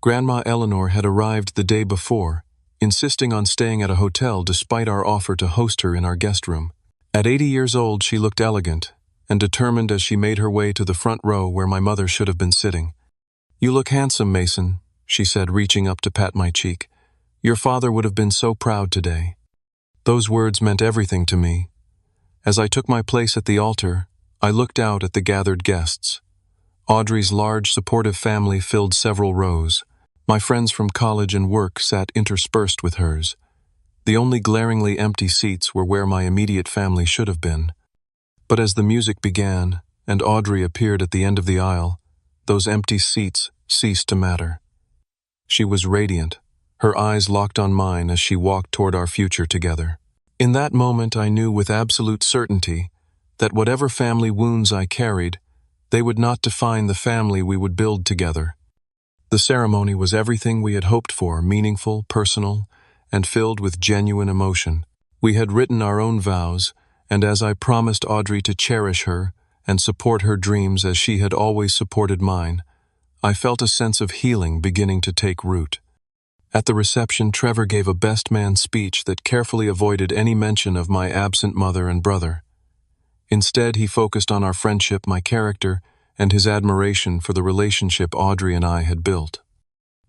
Grandma Eleanor had arrived the day before, insisting on staying at a hotel despite our offer to host her in our guest room. At 80 years old, she looked elegant and determined as she made her way to the front row where my mother should have been sitting. "You look handsome, Mason," she said, reaching up to pat my cheek. "Your father would have been so proud today." Those words meant everything to me. As I took my place at the altar, I looked out at the gathered guests. Audrey's large, supportive family filled several rows. My friends from college and work sat interspersed with hers. The only glaringly empty seats were where my immediate family should have been. But as the music began and Audrey appeared at the end of the aisle, those empty seats ceased to matter. She was radiant, her eyes locked on mine as she walked toward our future together. In that moment, I knew with absolute certainty that whatever family wounds I carried, they would not define the family we would build together. The ceremony was everything we had hoped for: meaningful, personal, and filled with genuine emotion. We had written our own vows, and as I promised Audrey to cherish her and support her dreams as she had always supported mine, I felt a sense of healing beginning to take root. At the reception, Trevor gave a best man speech that carefully avoided any mention of my absent mother and brother. Instead, he focused on our friendship, my character, and his admiration for the relationship Audrey and I had built.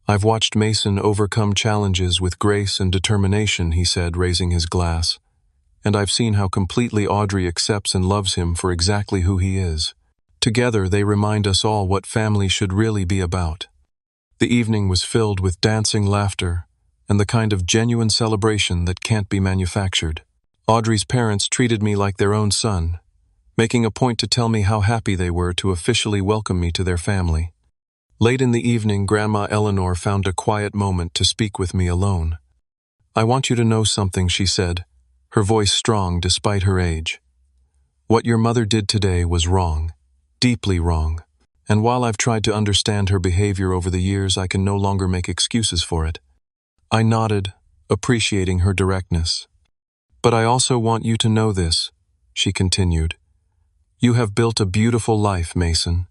"I've watched Mason overcome challenges with grace and determination," he said, raising his glass. "And I've seen how completely Audrey accepts and loves him for exactly who he is." Together, they remind us all what family should really be about. The evening was filled with dancing, laughter, and the kind of genuine celebration that can't be manufactured. Audrey's parents treated me like their own son, making a point to tell me how happy they were to officially welcome me to their family. Late in the evening, Grandma Eleanor found a quiet moment to speak with me alone. "I want you to know something," she said, her voice strong despite her age. "What your mother did today was wrong, deeply wrong. And while I've tried to understand her behavior over the years, I can no longer make excuses for it." I nodded, appreciating her directness. "But I also want you to know this," she continued. "You have built a beautiful life, Mason.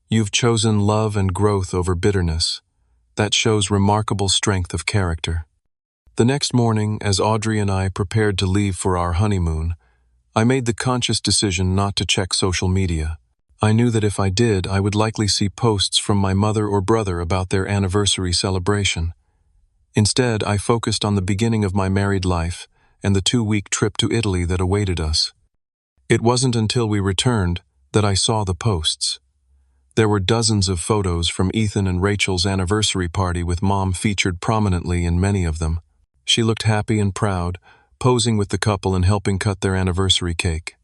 You've chosen love and growth over bitterness. That shows remarkable strength of character." The next morning, as Audrey and I prepared to leave for our honeymoon, I made the conscious decision not to check social media. I knew that if I did, I would likely see posts from my mother or brother about their anniversary celebration. Instead, I focused on the beginning of my married life and the 2-week trip to Italy that awaited us. It wasn't until we returned that I saw the posts. There were dozens of photos from Ethan and Rachel's anniversary party, with Mom featured prominently in many of them. She looked happy and proud, posing with the couple and helping cut their anniversary cake.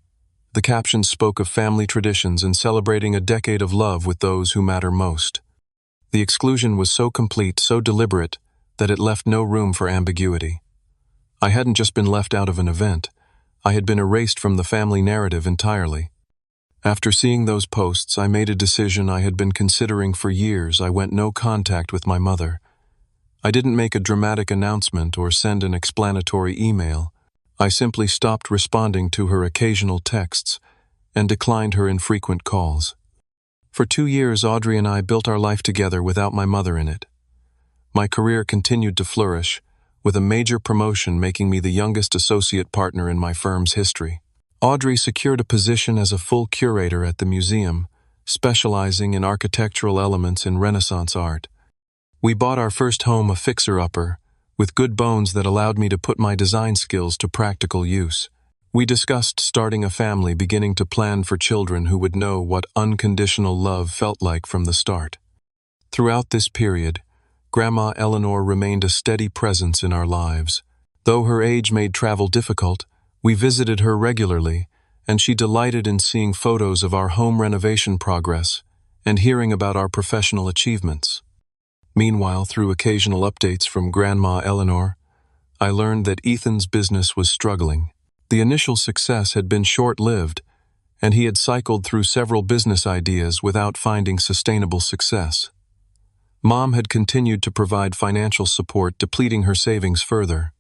The captions spoke of family traditions and celebrating a decade of love with those who matter most. The exclusion was so complete, so deliberate, that it left no room for ambiguity. I hadn't just been left out of an event, I had been erased from the family narrative entirely. After seeing those posts, I made a decision I had been considering for years. I went no contact with my mother. I didn't make a dramatic announcement or send an explanatory email. I simply stopped responding to her occasional texts and declined her infrequent calls. For 2 years, Audrey and I built our life together without my mother in it. My career continued to flourish, with a major promotion making me the youngest associate partner in my firm's history. Audrey secured a position as a full curator at the museum, specializing in architectural elements in Renaissance art. We bought our first home, a fixer-upper, with good bones that allowed me to put my design skills to practical use. We discussed starting a family, beginning to plan for children who would know what unconditional love felt like from the start. Throughout this period, Grandma Eleanor remained a steady presence in our lives. Though her age made travel difficult, we visited her regularly, and she delighted in seeing photos of our home renovation progress and hearing about our professional achievements. Meanwhile, through occasional updates from Grandma Eleanor, I learned that Ethan's business was struggling. The initial success had been short-lived, and he had cycled through several business ideas without finding sustainable success. Mom had continued to provide financial support, depleting her savings further.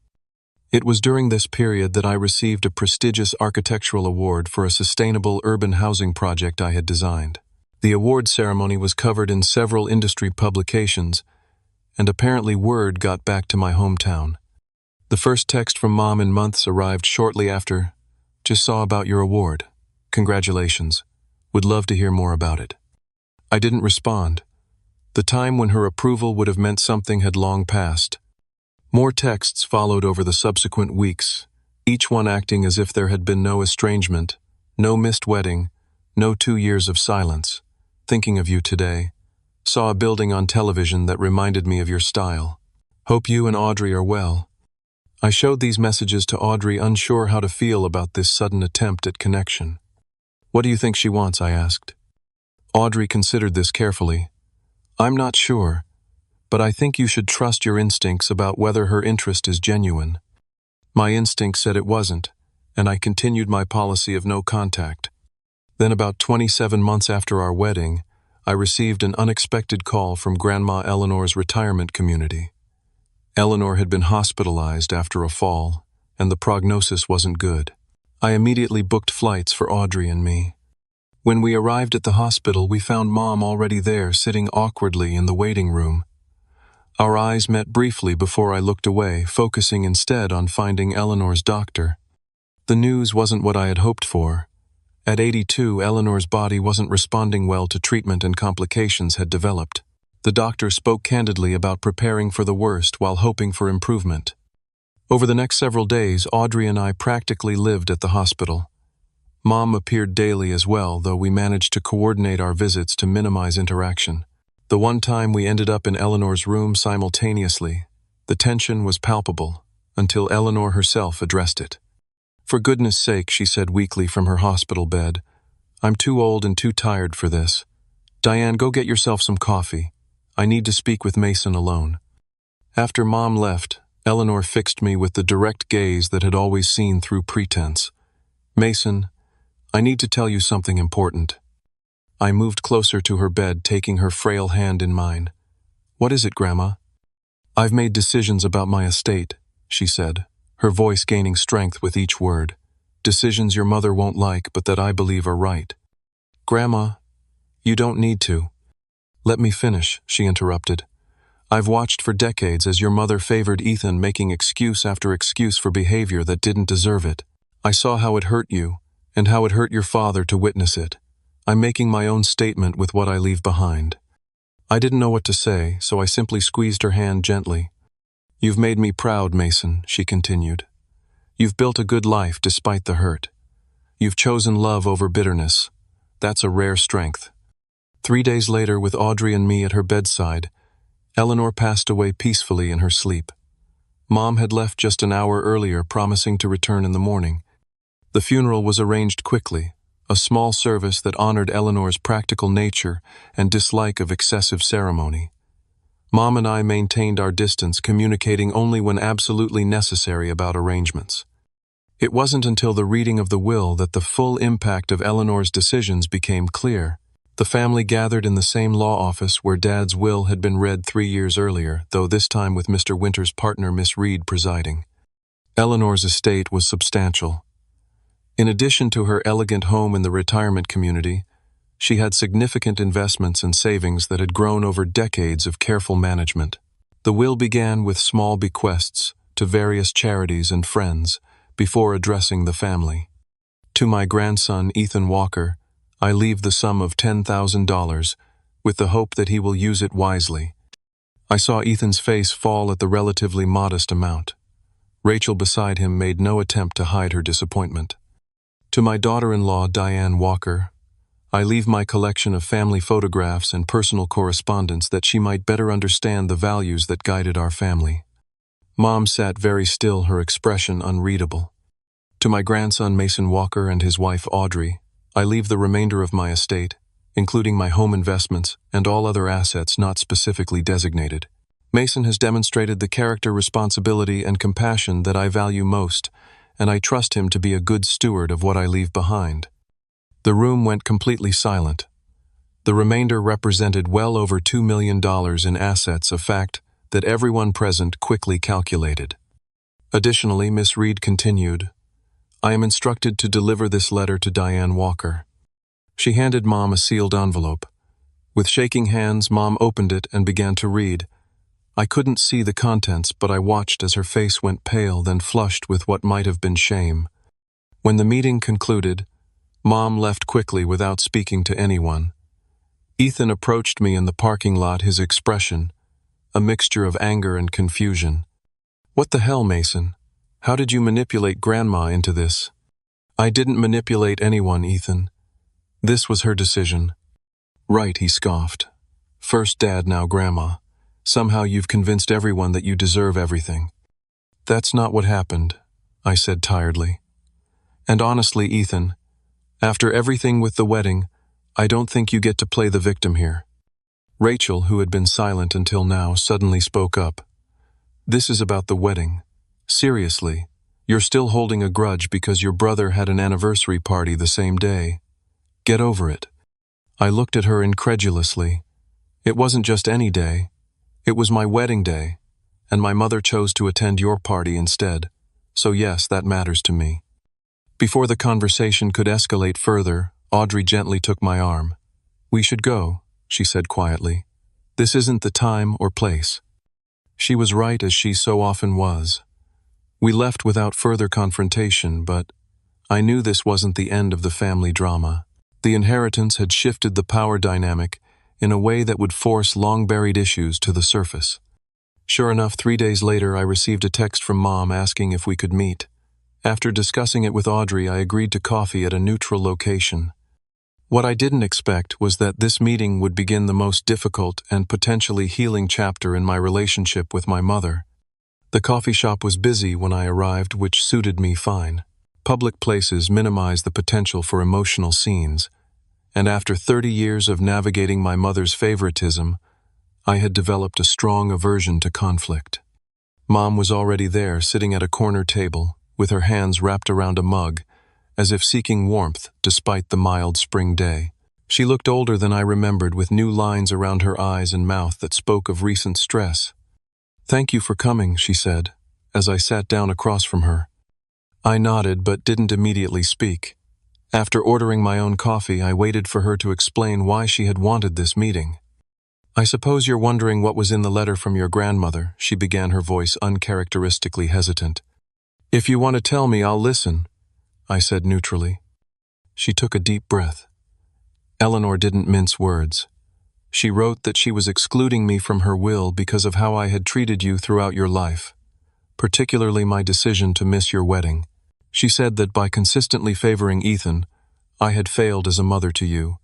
It was during this period that I received a prestigious architectural award for a sustainable urban housing project I had designed. The award ceremony was covered in several industry publications, and apparently word got back to my hometown. The first text from Mom in months arrived shortly after. "Just saw about your award. Congratulations. Would love to hear more about it." I didn't respond. The time when her approval would have meant something had long passed. More texts followed over the subsequent weeks, each one acting as if there had been no estrangement, no missed wedding, no 2 years of silence. "Thinking of you today. Saw a building on television that reminded me of your style. Hope you and Audrey are well." I showed these messages to Audrey, unsure how to feel about this sudden attempt at connection. "What do you think she wants?" I asked. Audrey considered this carefully. "I'm not sure, but I think you should trust your instincts about whether her interest is genuine." My instinct said it wasn't, and I continued my policy of no contact. Then, about 27 months after our wedding, I received an unexpected call from Grandma Eleanor's retirement community. Eleanor had been hospitalized after a fall, and the prognosis wasn't good. I immediately booked flights for Audrey and me. When we arrived at the hospital, we found Mom already there, sitting awkwardly in the waiting room. Our eyes met briefly before I looked away, focusing instead on finding Eleanor's doctor. The news wasn't what I had hoped for. At 82, Eleanor's body wasn't responding well to treatment and complications had developed. The doctor spoke candidly about preparing for the worst while hoping for improvement. Over the next several days, Audrey and I practically lived at the hospital. Mom appeared daily as well, though we managed to coordinate our visits to minimize interaction. The one time we ended up in Eleanor's room simultaneously, the tension was palpable, until Eleanor herself addressed it. "For goodness sake," she said weakly from her hospital bed, "I'm too old and too tired for this. Diane, go get yourself some coffee. I need to speak with Mason alone." After Mom left, Eleanor fixed me with the direct gaze that had always seen through pretense. "Mason, I need to tell you something important." I moved closer to her bed, taking her frail hand in mine. "What is it, Grandma?" "I've made decisions about my estate," she said, her voice gaining strength with each word. "Decisions your mother won't like, but that I believe are right." "Grandma, you don't need to." "Let me finish," she interrupted. "I've watched for decades as your mother favored Ethan, making excuse after excuse for behavior that didn't deserve it. I saw how it hurt you, and how it hurt your father to witness it. I'm making my own statement with what I leave behind." I didn't know what to say, so I simply squeezed her hand gently. "You've made me proud, Mason," she continued. "You've built a good life despite the hurt. You've chosen love over bitterness. That's a rare strength." 3 days later, with Audrey and me at her bedside, Eleanor passed away peacefully in her sleep. Mom had left just an hour earlier, promising to return in the morning. The funeral was arranged quickly, a small service that honored Eleanor's practical nature and dislike of excessive ceremony. Mom and I maintained our distance, communicating only when absolutely necessary about arrangements. It wasn't until the reading of the will that the full impact of Eleanor's decisions became clear. The family gathered in the same law office where Dad's will had been read 3 years earlier, though this time with Mr. Winter's partner, Miss Reed, presiding. Eleanor's estate was substantial. In addition to her elegant home in the retirement community, she had significant investments and savings that had grown over decades of careful management. The will began with small bequests to various charities and friends before addressing the family. To my grandson, Ethan Walker, I leave the sum of $10,000 with the hope that he will use it wisely. I saw Ethan's face fall at the relatively modest amount. Rachel beside him made no attempt to hide her disappointment. To my daughter-in-law, Diane Walker, I leave my collection of family photographs and personal correspondence that she might better understand the values that guided our family. Mom sat very still, her expression unreadable. To my grandson Mason Walker and his wife Audrey, I leave the remainder of my estate, including my home investments and all other assets not specifically designated. Mason has demonstrated the character, responsibility, and compassion that I value most, and I trust him to be a good steward of what I leave behind. The room went completely silent. The remainder represented well over $2 million in assets, a fact that everyone present quickly calculated. Additionally, Miss Reed continued, I am instructed to deliver this letter to Diane Walker. She handed Mom a sealed envelope. With shaking hands, Mom opened it and began to read. I couldn't see the contents, but I watched as her face went pale, then flushed with what might have been shame. When the meeting concluded, Mom left quickly without speaking to anyone. Ethan approached me in the parking lot, his expression a mixture of anger and confusion. What the hell, Mason? How did you manipulate Grandma into this? I didn't manipulate anyone, Ethan. This was her decision. Right, he scoffed. First Dad, now Grandma. Somehow you've convinced everyone that you deserve everything. That's not what happened, I said tiredly. And honestly, Ethan, after everything with the wedding, I don't think you get to play the victim here. Rachel, who had been silent until now, suddenly spoke up. This is about the wedding. Seriously, you're still holding a grudge because your brother had an anniversary party the same day. Get over it. I looked at her incredulously. It wasn't just any day. It was my wedding day, and my mother chose to attend your party instead, so yes, that matters to me. Before the conversation could escalate further, Audrey gently took my arm. We should go, she said quietly. This isn't the time or place. She was right, as she so often was. We left without further confrontation, but I knew this wasn't the end of the family drama. The inheritance had shifted the power dynamic in a way that would force long-buried issues to the surface. Sure enough, 3 days later, I received a text from Mom asking if we could meet. After discussing it with Audrey, I agreed to coffee at a neutral location. What I didn't expect was that this meeting would begin the most difficult and potentially healing chapter in my relationship with my mother. The coffee shop was busy when I arrived, which suited me fine. Public places minimize the potential for emotional scenes, and after 30 years of navigating my mother's favoritism, I had developed a strong aversion to conflict. Mom was already there, sitting at a corner table, with her hands wrapped around a mug, as if seeking warmth despite the mild spring day. She looked older than I remembered, with new lines around her eyes and mouth that spoke of recent stress. Thank you for coming, she said, as I sat down across from her. I nodded but didn't immediately speak. After ordering my own coffee, I waited for her to explain why she had wanted this meeting. I suppose you're wondering what was in the letter from your grandmother, she began, her voice uncharacteristically hesitant. If you want to tell me, I'll listen, I said neutrally. She took a deep breath. Eleanor didn't mince words. She wrote that she was excluding me from her will because of how I had treated you throughout your life, particularly my decision to miss your wedding. She said that by consistently favoring Ethan, I had failed as a mother to you,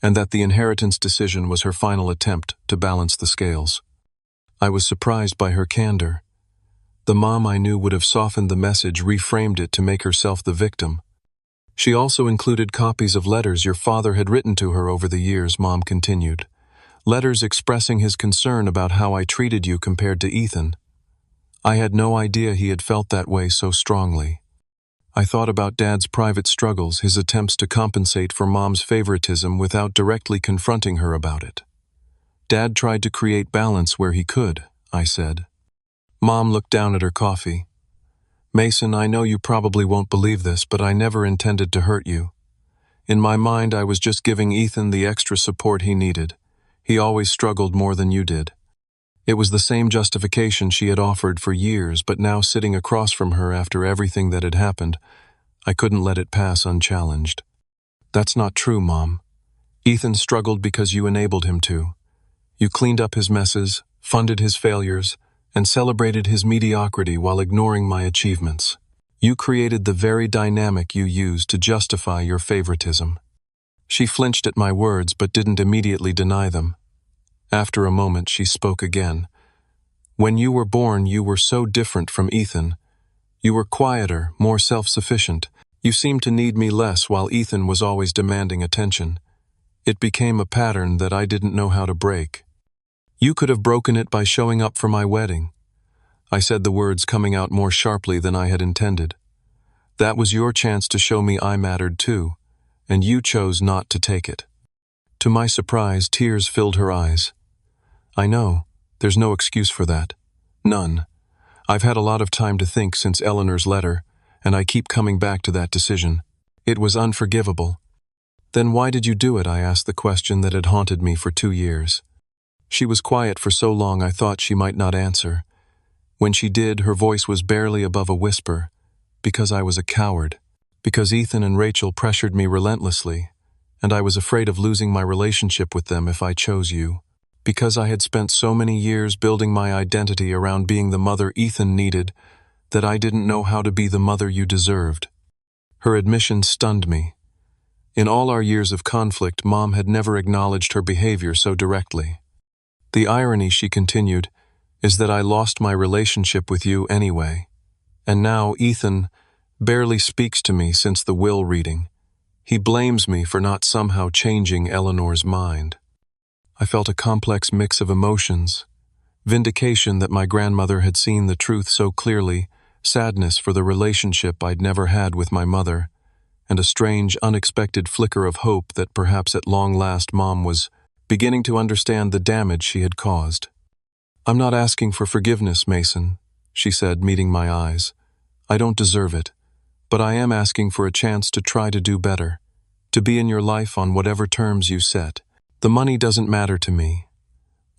and that the inheritance decision was her final attempt to balance the scales. I was surprised by her candor. The mom I knew would have softened the message, reframed it to make herself the victim. She also included copies of letters your father had written to her over the years, Mom continued. Letters expressing his concern about how I treated you compared to Ethan. I had no idea he had felt that way so strongly. I thought about Dad's private struggles, his attempts to compensate for Mom's favoritism without directly confronting her about it. Dad tried to create balance where he could, I said. Mom looked down at her coffee. Mason, I know you probably won't believe this, but I never intended to hurt you. In my mind, I was just giving Ethan the extra support he needed. He always struggled more than you did. It was the same justification she had offered for years, but now sitting across from her after everything that had happened, I couldn't let it pass unchallenged. That's not true, Mom. Ethan struggled because you enabled him to. You cleaned up his messes, funded his failures, and celebrated his mediocrity while ignoring my achievements. You created the very dynamic you used to justify your favoritism. She flinched at my words but didn't immediately deny them. After a moment, she spoke again. When you were born, you were so different from Ethan. You were quieter, more self-sufficient. You seemed to need me less while Ethan was always demanding attention. It became a pattern that I didn't know how to break. You could have broken it by showing up for my wedding. I said the words coming out more sharply than I had intended. That was your chance to show me I mattered too, and you chose not to take it. To my surprise, tears filled her eyes. I know, there's no excuse for that. None. I've had a lot of time to think since Eleanor's letter, and I keep coming back to that decision. It was unforgivable. Then why did you do it? I asked the question that had haunted me for 2 years. She was quiet for so long I thought she might not answer. When she did, her voice was barely above a whisper. Because I was a coward. Because Ethan and Rachel pressured me relentlessly, and I was afraid of losing my relationship with them if I chose you. Because I had spent so many years building my identity around being the mother Ethan needed that I didn't know how to be the mother you deserved. Her admission stunned me. In all our years of conflict, Mom had never acknowledged her behavior so directly. The irony, she continued, is that I lost my relationship with you anyway. And now Ethan barely speaks to me since the will reading. He blames me for not somehow changing Eleanor's mind. I felt a complex mix of emotions. Vindication that my grandmother had seen the truth so clearly, sadness for the relationship I'd never had with my mother, and a strange, unexpected flicker of hope that perhaps at long last Mom was beginning to understand the damage she had caused. I'm not asking for forgiveness, Mason, she said, meeting my eyes. I don't deserve it, but I am asking for a chance to try to do better, to be in your life on whatever terms you set. The money doesn't matter to me.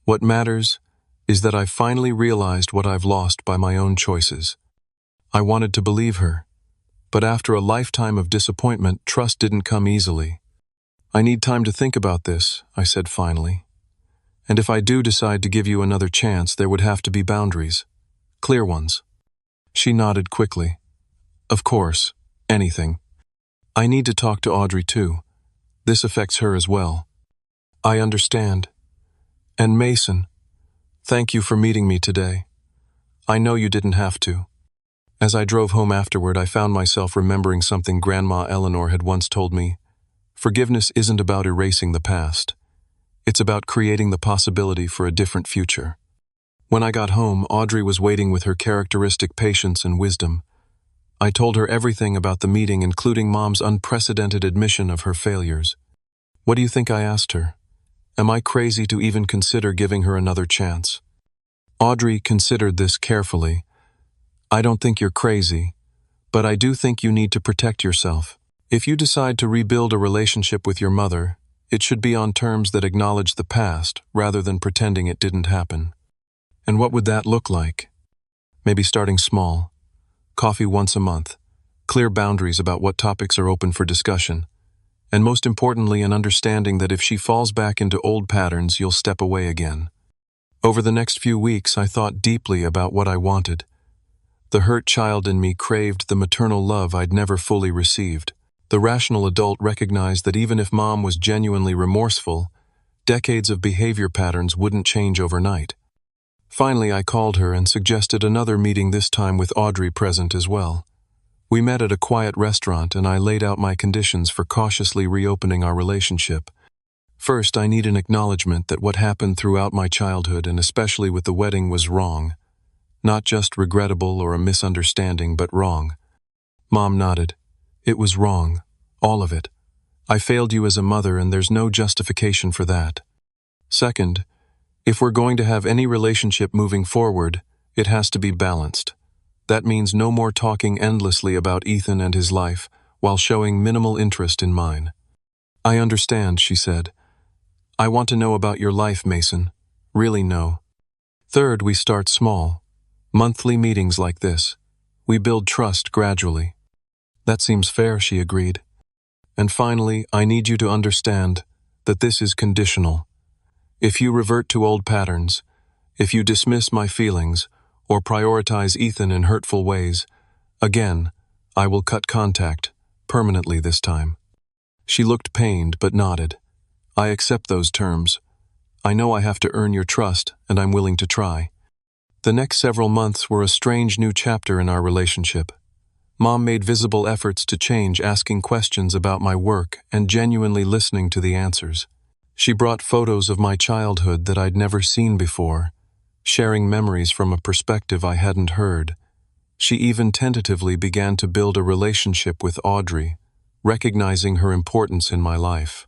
What matters is that I've finally realized what I've lost by my own choices. I wanted to believe her, but after a lifetime of disappointment, trust didn't come easily. I need time to think about this, I said finally. And if I do decide to give you another chance, there would have to be boundaries. Clear ones. She nodded quickly. Of course, anything. I need to talk to Audrey too. This affects her as well. I understand. And Mason, thank you for meeting me today. I know you didn't have to. As I drove home afterward, I found myself remembering something Grandma Eleanor had once told me. Forgiveness isn't about erasing the past. It's about creating the possibility for a different future. When I got home, Audrey was waiting with her characteristic patience and wisdom. I told her everything about the meeting, including Mom's unprecedented admission of her failures. What do you think I asked her? Am I crazy to even consider giving her another chance? Audrey considered this carefully. I don't think you're crazy, but I do think you need to protect yourself. If you decide to rebuild a relationship with your mother, it should be on terms that acknowledge the past rather than pretending it didn't happen. And what would that look like? Maybe starting small. Coffee once a month. Clear boundaries about what topics are open for discussion. And most importantly, an understanding that if she falls back into old patterns, you'll step away again. Over the next few weeks, I thought deeply about what I wanted. The hurt child in me craved the maternal love I'd never fully received. The rational adult recognized that even if Mom was genuinely remorseful, decades of behavior patterns wouldn't change overnight. Finally, I called her and suggested another meeting, this time with Audrey present as well. We met at a quiet restaurant, and I laid out my conditions for cautiously reopening our relationship. First, I need an acknowledgement that what happened throughout my childhood, and especially with the wedding, was wrong. Not just regrettable or a misunderstanding, but wrong. Mom nodded. It was wrong. All of it. I failed you as a mother, and there's no justification for that. Second, if we're going to have any relationship moving forward, it has to be balanced. That means no more talking endlessly about Ethan and his life, while showing minimal interest in mine. I understand, she said. I want to know about your life, Mason. Really know. Third, we start small. Monthly meetings like this. We build trust gradually. That seems fair, she agreed. And finally, I need you to understand that this is conditional. If you revert to old patterns, if you dismiss my feelings, or prioritize Ethan in hurtful ways, again, I will cut contact, permanently this time. She looked pained but nodded. I accept those terms. I know I have to earn your trust, and I'm willing to try. The next several months were a strange new chapter in our relationship. Mom made visible efforts to change, asking questions about my work and genuinely listening to the answers. She brought photos of my childhood that I'd never seen before, sharing memories from a perspective I hadn't heard. She even tentatively began to build a relationship with Audrey, recognizing her importance in my life.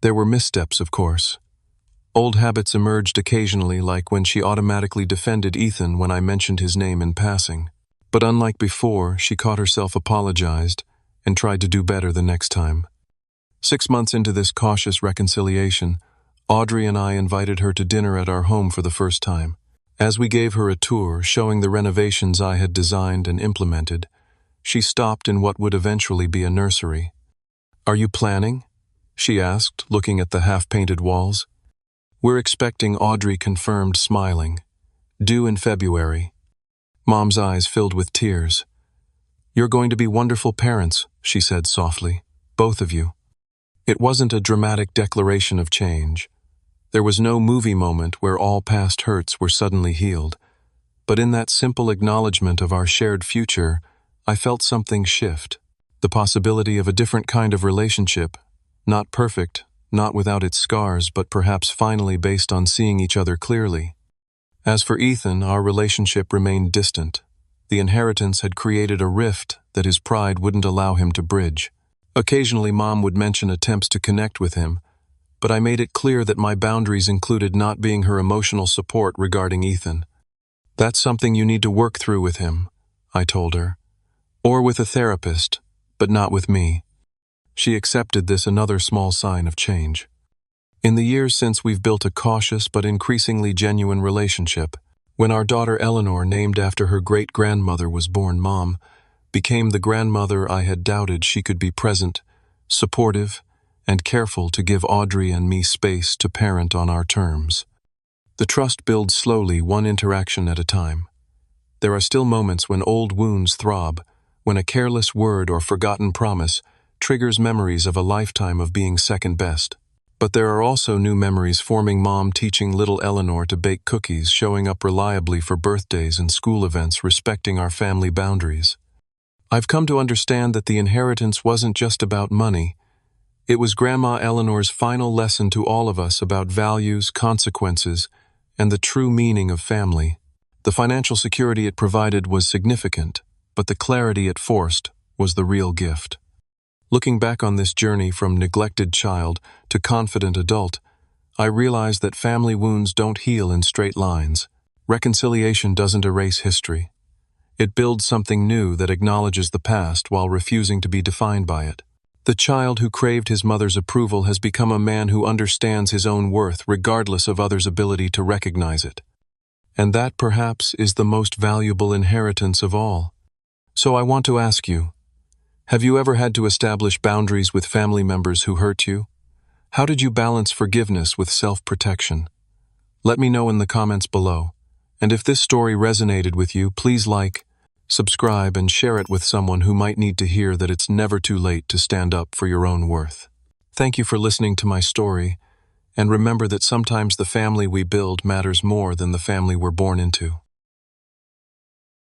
There were missteps, of course. Old habits emerged occasionally, like when she automatically defended Ethan when I mentioned his name in passing. But unlike before, she caught herself, apologized, and tried to do better the next time. 6 months into this cautious reconciliation, Audrey and I invited her to dinner at our home for the first time. As we gave her a tour showing the renovations I had designed and implemented, she stopped in what would eventually be a nursery. "Are you planning?" she asked, looking at the half-painted walls. "We're expecting," Audrey confirmed, smiling. "Due in February." Mom's eyes filled with tears. "You're going to be wonderful parents," she said softly. "Both of you." It wasn't a dramatic declaration of change. There was no movie moment where all past hurts were suddenly healed. But in that simple acknowledgement of our shared future, I felt something shift. The possibility of a different kind of relationship, not perfect, not without its scars, but perhaps finally based on seeing each other clearly. As for Ethan, our relationship remained distant. The inheritance had created a rift that his pride wouldn't allow him to bridge. Occasionally, Mom would mention attempts to connect with him, but I made it clear that my boundaries included not being her emotional support regarding Ethan. "That's something you need to work through with him," I told her. "Or with a therapist, but not with me." She accepted this, another small sign of change. In the years since, we've built a cautious but increasingly genuine relationship. When our daughter Eleanor, named after her great-grandmother, was born, Mom became the grandmother I had doubted. She could be present, supportive, and careful to give Audrey and me space to parent on our terms. The trust builds slowly, one interaction at a time. There are still moments when old wounds throb, when a careless word or forgotten promise triggers memories of a lifetime of being second best. But there are also new memories forming. Mom teaching little Eleanor to bake cookies, showing up reliably for birthdays and school events, respecting our family boundaries. I've come to understand that the inheritance wasn't just about money. It was Grandma Eleanor's final lesson to all of us about values, consequences, and the true meaning of family. The financial security it provided was significant, but the clarity it forced was the real gift. Looking back on this journey from neglected child to confident adult, I realized that family wounds don't heal in straight lines. Reconciliation doesn't erase history. It builds something new that acknowledges the past while refusing to be defined by it. The child who craved his mother's approval has become a man who understands his own worth regardless of others' ability to recognize it. And that, perhaps, is the most valuable inheritance of all. So I want to ask you, have you ever had to establish boundaries with family members who hurt you? How did you balance forgiveness with self-protection? Let me know in the comments below. And if this story resonated with you, please like, subscribe, and share it with someone who might need to hear that it's never too late to stand up for your own worth. Thank you for listening to my story, and remember that sometimes the family we build matters more than the family we're born into.